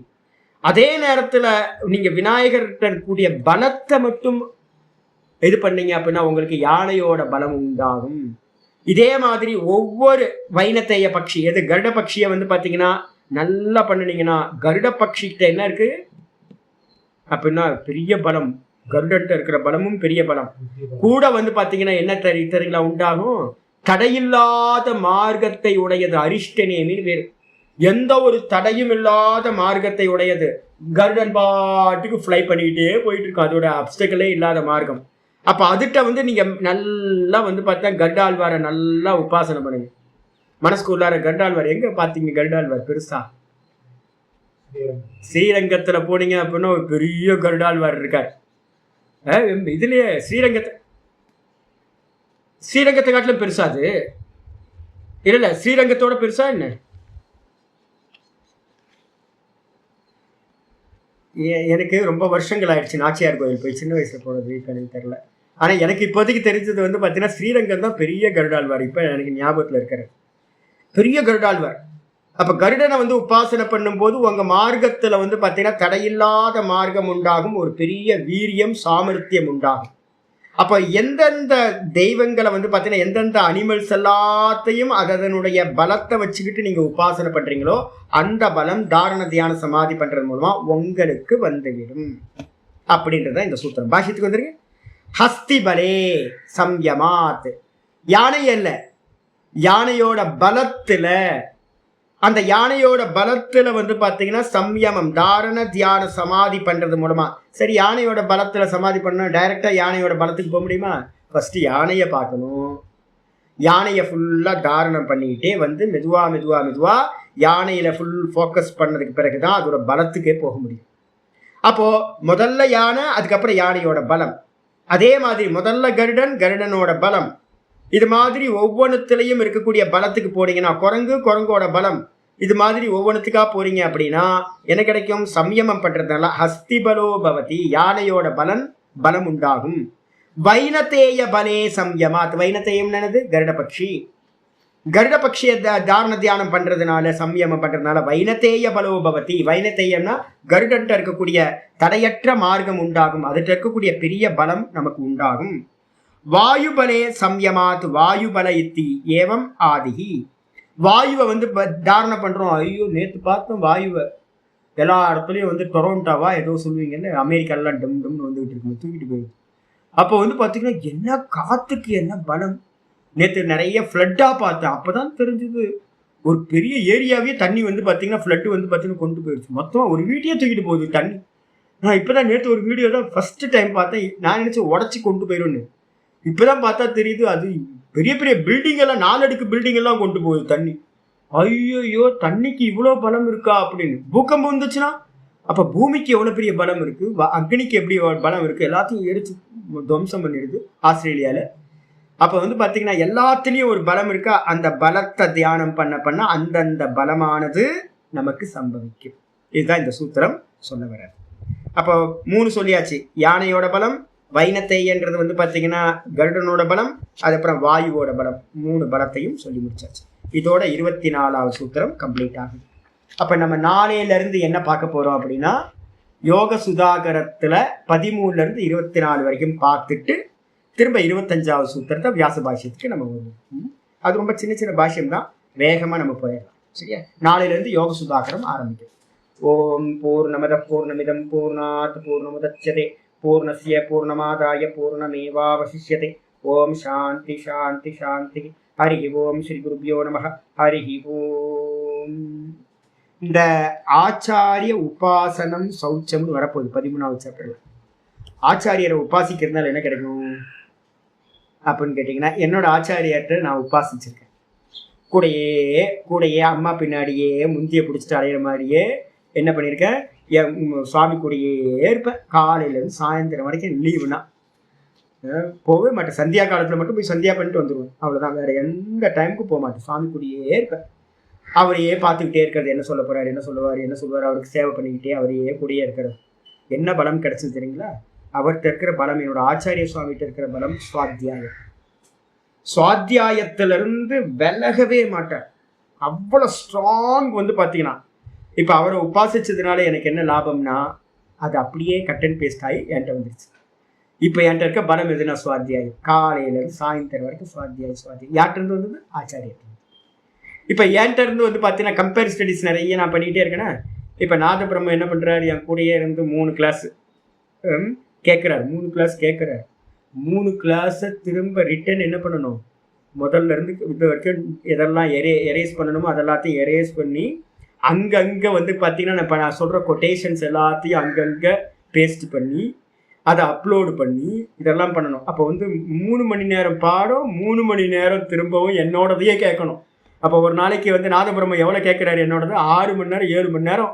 அதே நேரத்தில் நீங்கள் விநாயகர்கிட்ட கூடிய பலத்தை மட்டும் இது பண்ணீங்க அப்படின்னா உங்களுக்கு யானையோட பலம் உண்டாகும். இதே மாதிரி ஒவ்வொரு வைனத்தைய பட்சி, எது கருட பட்சியை வந்து பார்த்தீங்கன்னா நல்லா பண்ணினீங்கன்னா கருட பட்சிக்கிட்ட என்ன இருக்கு அப்படின்னா பெரிய பலம். கருடன்ட்ட இருக்கிற பலமும் பெரிய பலம் கூட வந்து பார்த்தீங்கன்னா என்ன தெரியுங்களா உண்டாகும்? தடையில்லாத மார்க்கத்தை உடையது. அரிஷ்டநேமின்னு வேறு. எந்த ஒரு தடையும் இல்லாத மார்க்கத்தை உடையது. கருடன் பாட்டுக்கு ஃப்ளை பண்ணிக்கிட்டே போயிட்டு இருக்கும். அதோட அப்டக்கிளே இல்லாத மார்க்கம். அப்போ அதுகிட்ட வந்து நீங்கள் நல்லா வந்து பார்த்தா கருடாழ்வாரை நல்லா உபாசனை பண்ணுங்க. மனசுக்கு உள்ளார கருடாழ்வார் எங்கே பார்த்தீங்க? கருடாழ்வார் பெருசா ஸ்ரீரங்கத்தில் போனீங்க அப்படின்னா ஒரு பெரிய கருடாழ்வார் இருக்கார். இதுலயே ஸ்ரீரங்கத்தை காட்டிலும் பெருசா? அது இல்ல ஸ்ரீரங்கத்தோட பெருசா என்ன? எனக்கு ரொம்ப வருஷங்கள் ஆயிடுச்சு நாச்சியார் கோயில் போய். சின்ன வயசுல போனது எனக்கு தெரியல. ஆனா எனக்கு இப்போதைக்கு தெரிஞ்சது வந்து பாத்தீங்கன்னா ஸ்ரீரங்கம் தான் பெரிய கருடாழ்வார். இப்ப எனக்கு ஞாபகத்துல இருக்கிற பெரிய கருடாழ்வார். அப்ப கருடனை வந்து உபாசனை பண்ணும்போது உங்க மார்க்கத்துல வந்து பாத்தீங்கன்னா தடையில்லாத மார்க்கம் உண்டாகும். ஒரு பெரிய வீரியம் சாமர்த்தியம் உண்டாகும். அப்ப எந்தெந்த தெய்வங்களை வந்து பாத்தீங்கன்னா எந்தெந்த அனிமல்ஸ் எல்லாத்தையும் அதனுடைய பலத்தை வச்சுக்கிட்டு நீங்க உபாசனை பண்றீங்களோ அந்த பலம் தாரண தியான சமாதி பண்றது மூலமா உங்களுக்கு வந்துவிடும் அப்படின்றத இந்த சூத்திரம். பாஷ்யத்துக்கு வந்துருங்க. ஹஸ்தி பலே சம்யமாத். யானை அல்ல, யானையோட பலத்துல, அந்த யானையோட பலத்துல வந்து பாத்தீங்கன்னா சம்யமம் தாரண தியான சமாதி பண்றது மூலமா. சரி, யானையோட பலத்துல சமாதி பண்ண டைரக்டா யானையோட பலத்துக்கு போக முடியுமா? ஃபர்ஸ்ட் யானையை பார்க்கணும். யானையை ஃபுல்லா தாரணம் பண்ணிக்கிட்டே வந்து மெதுவா மெதுவா மெதுவா யானையில ஃபுல் ஃபோக்கஸ் பண்ணதுக்கு பிறகுதான் அதோட பலத்துக்கே போக முடியும். அப்போ முதல்ல யானை, அதுக்கப்புறம் யானையோட பலம். அதே மாதிரி முதல்ல கருடன், கருடனோட பலம். இது மாதிரி ஒவ்வொன்றுத்திலையும் இருக்கக்கூடிய பலத்துக்கு போனீங்கன்னா குரங்கோட பலம். இது மாதிரி ஒவ்வொன்றுத்துக்கா போறீங்க அப்படின்னா என்ன கிடைக்கும்? சம்யமம் பண்றதுனால ஹஸ்தி பலோ பவதி, யானையோட பலம் உண்டாகும். வைனத்தேய பலே சம்யமாத். வைனத்தேயம் என்னது? கருட பட்சி. கருட பட்சியை தாரண தியானம் பண்றதுனால சம்யமம் பண்றதுனால வைனத்தேய பலோ பவதி. வைனத்தேயம்னா கருடன்ட்ட இருக்கக்கூடிய தடையற்ற மார்க்கம் உண்டாகும். அதுட்ட இருக்கக்கூடிய பெரிய பலம் நமக்கு உண்டாகும். வாயுபலே சம்யமாத் வாயுபல இத்தி ஏவம் ஆதிகி. வாயுவை வந்து தாரணம் பண்றோம். ஐயோ நேற்று பார்த்தோம் வாயுவை எல்லா இடத்துலையும் வந்து டொரோண்டாவா ஏதோ சொல்லுவீங்கன்னு அமெரிக்காலாம் டம் டம்னு வந்துகிட்டு இருக்கு, தூக்கிட்டு போயிடுது. அப்போ வந்து பார்த்தீங்கன்னா என்ன காத்துக்கு என்ன பலம். நேற்று நிறைய ஃப்ளட்டாக பார்த்தேன். அப்போதான் தெரிஞ்சது ஒரு பெரிய ஏரியாவே தண்ணி வந்து பார்த்தீங்கன்னா ஃப்ளட்டு வந்து பார்த்தீங்கன்னா கொண்டு போயிடுச்சு. மொத்தம் ஒரு வீட்டையே தூக்கிட்டு போகுது தண்ணி. நான் இப்போ தான் நேற்று ஒரு வீடியோ தான் ஃபர்ஸ்ட் டைம் பார்த்தேன். நான் நினச்சி உடச்சி கொண்டு போயிடும்னு. இப்போதான் பார்த்தா தெரியுது அது பெரிய பெரிய பில்டிங் எல்லாம், 4 அடுக்கு பில்டிங் எல்லாம் கொண்டு போகுது தண்ணி. ஐயோ தண்ணிக்கு இவ்வளோ பலம் இருக்கா அப்படின்னு. பூகம்பம் வந்துச்சுன்னா அப்போ பூமிக்கு எவ்வளோ பெரிய பலம் இருக்கு, அக்னிக்கு எப்படி பலம் இருக்கு, எல்லாத்தையும் எரிச்சு துவம்சம் பண்ணிடுது ஆஸ்திரேலியாவில். அப்போ வந்து பார்த்தீங்கன்னா எல்லாத்துலேயும் ஒரு பலம் இருக்கா. அந்த பலத்தை தியானம் பண்ண அந்தந்த பலமானது நமக்கு சம்பவிக்கும். இதுதான் இந்த சூத்திரம் சொல்ல வர்றாரு. அப்போ 3 சொல்லியாச்சு. யானையோட பலம், வைனத்தைன்றது வந்து பார்த்தீங்கன்னா கருடனோட பலம், அதுக்கப்புறம் வாயுவோட பலம். 3 பலத்தையும் சொல்லி முடிச்சாச்சு. இதோட 24வது சூத்திரம் கம்ப்ளீட் ஆகுது. அப்போ நம்ம நாளையிலேருந்து என்ன பார்க்க போகிறோம் அப்படின்னா யோக சுதாகரத்தில் 13லேருந்து 24 வரைக்கும் பார்த்துட்டு திரும்ப 25வது சூத்திரத்தை வியாச பாஷ்யத்துக்கு நம்ம வருவோம். அது ரொம்ப சின்ன சின்ன பாஷ்யம் தான், வேகமாக நம்ம போயிடலாம். சரியா? நாளையிலேருந்து யோக சுதாகரம் ஆரம்பிக்கும். ஓம் பூர்ணமத பூர்ணமிதம் பூர்ணாத் பூர்ணமுதச்யதே பூர்ணஸ்ய பூர்ணமாதாய பூர்ணமேவாவசிஷ்யதே. ஓம் சாந்தி சாந்தி சாந்தி. ஹரி ஓம் ஸ்ரீ குருபியோ நமஹ. ஹரி ஓம். இந்த ஆச்சாரிய உபாசனம் சௌச்சம்னு வரப்போகுது 13வது சாப்டர்ல. ஆச்சாரியரை உபாசிக்கிறதுனால என்ன கிடைக்கும் அப்படின்னு கேட்டிங்கன்னா, என்னோட ஆச்சாரியர்கிட்ட நான் உபாசிச்சிருக்கேன். கூடையே அம்மா பின்னாடியே முந்தியை பிடிச்சிட்டு அடையிற மாதிரியே என்ன பண்ணியிருக்கேன், என் சுவாமி கூடையே இருப்பேன். காலையிலேருந்து சாயந்தரம் வரைக்கும் லீவுனா போகவே மாட்டேன். சந்தியா காலத்தில் மட்டும் போய் சந்தியா பண்ணிட்டு வந்துடுவேன், அவ்வளோதான். வேறு எந்த டைமுக்கும் போக மாட்டேன். சுவாமி கூடையே இருப்பேன். அவரையே பார்த்துக்கிட்டே இருக்கிறது. என்ன சொல்ல போகிறார், என்ன சொல்லுவார், அவருக்கு சேவை பண்ணிக்கிட்டே அவரையே கூடயே இருக்கிறது. என்ன பலம் கிடைச்சது தெரியுங்களா? அவர்கிட்ட இருக்கிற பலம், என்னோட ஆச்சாரிய சுவாமிகிட்ட இருக்கிற பலம் சுவாத்தியாயம். சுவாத்தியாயத்திலிருந்து விலகவே மாட்டார். அவ்வளவு ஸ்ட்ராங் வந்து பார்த்தீங்கன்னா, இப்போ அவரை உபாசிச்சதுனால எனக்கு என்ன லாபம்னா, அது அப்படியே கட் அண்ட் பேஸ்ட் ஆகி என்கிட்ட வந்துருச்சு. இப்போ என்கிட்ட இருக்க பலம் எதுனா சுவாத்தியாயம். காலையிலேருந்து சாயந்தரம் வரைக்கும் சுவாத்தியாயம். யார்கிட்ட இருந்து வந்தது? ஆச்சாரியர். இப்போ என்கிட்ட இருந்து வந்து பார்த்தீங்கன்னா கம்பேர் ஸ்டடிஸ் நிறைய நான் பண்ணிகிட்டே இருக்கேன்னா, இப்போ நாத பிரம்ம என்ன பண்ணுறாரு, என் கூடயே இருந்து 3 கிளாஸ் கேட்குறாரு. 3 கிளாஸ் கேட்குறாரு. 3 கிளாஸை திரும்ப ரிட்டன் என்ன பண்ணணும், முதல்ல இருந்து இது வரைக்கும் எதெல்லாம் எரேஸ் பண்ணணுமோ அதெல்லாத்தையும் எரேஸ் பண்ணி அங்கங்கே வந்து பார்த்தீங்கன்னா இப்போ நான் சொல்கிற கொட்டேஷன்ஸ் எல்லாத்தையும் அங்கங்கே பேஸ்ட் பண்ணி அதை அப்லோடு பண்ணி இதெல்லாம் பண்ணணும். அப்போ வந்து 3 மணி நேரம் பாடம், 3 மணி நேரம் திரும்பவும் என்னோடதையே கேட்கணும். அப்போ ஒரு நாளைக்கு வந்து நாதபிரம்ம எவ்வளோ கேட்குறாரு என்னோடது? 6 மணி நேரம் 7 மணி நேரம்.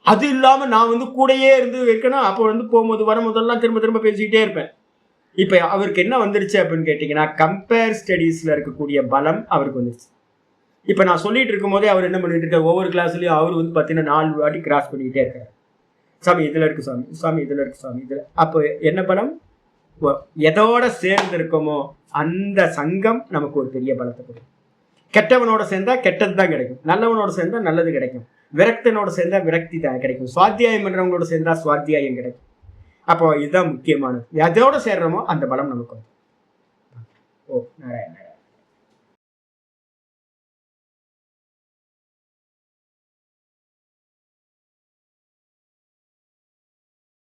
அது இல்லாமல் நான் வந்து கூடயே இருந்து இருக்கணும். அப்போ வந்து போகும்போது வரும்போதெல்லாம் திரும்ப திரும்ப பேசிக்கிட்டே இருப்பேன். இப்போ அவருக்கு என்ன வந்துருச்சு அப்படின்னு கேட்டிங்கன்னா, கம்பேர் ஸ்டடீஸில் இருக்கக்கூடிய பலம் அவருக்கு வந்துருச்சு. இப்போ நான் சொல்லிட்டு இருக்கும் போதே அவர் என்ன பண்ணிட்டு இருக்காரு, ஒவ்வொரு கிளாஸ்லையும் அவர் வந்து பார்த்தீங்கன்னா 4 வாட்டி கிராஸ் பண்ணிக்கிட்டே இருக்காரு. சாமி இதில் இருக்கு, சாமி இதில் இருக்கு, சாமி இதில். அப்போ என்ன பலம்? எதோட சேர்ந்து இருக்கோமோ அந்த சங்கம் நமக்கு ஒரு பெரிய பலத்தை கொடுக்கும். கெட்டவனோட சேர்ந்தா கெட்டது தான் கிடைக்கும், நல்லவனோட சேர்ந்தா நல்லது கிடைக்கும், விரக்தனோட சேர்ந்தா விரக்தி தான் கிடைக்கும், சுவாத்தியாயம் பண்றவங்களோட சேர்ந்தா சுவாத்தியாயம் கிடைக்கும். அப்போ இதுதான் முக்கியமானது. எதோட சேர்றோமோ அந்த பலம் நமக்கு. ஓ நாராயண.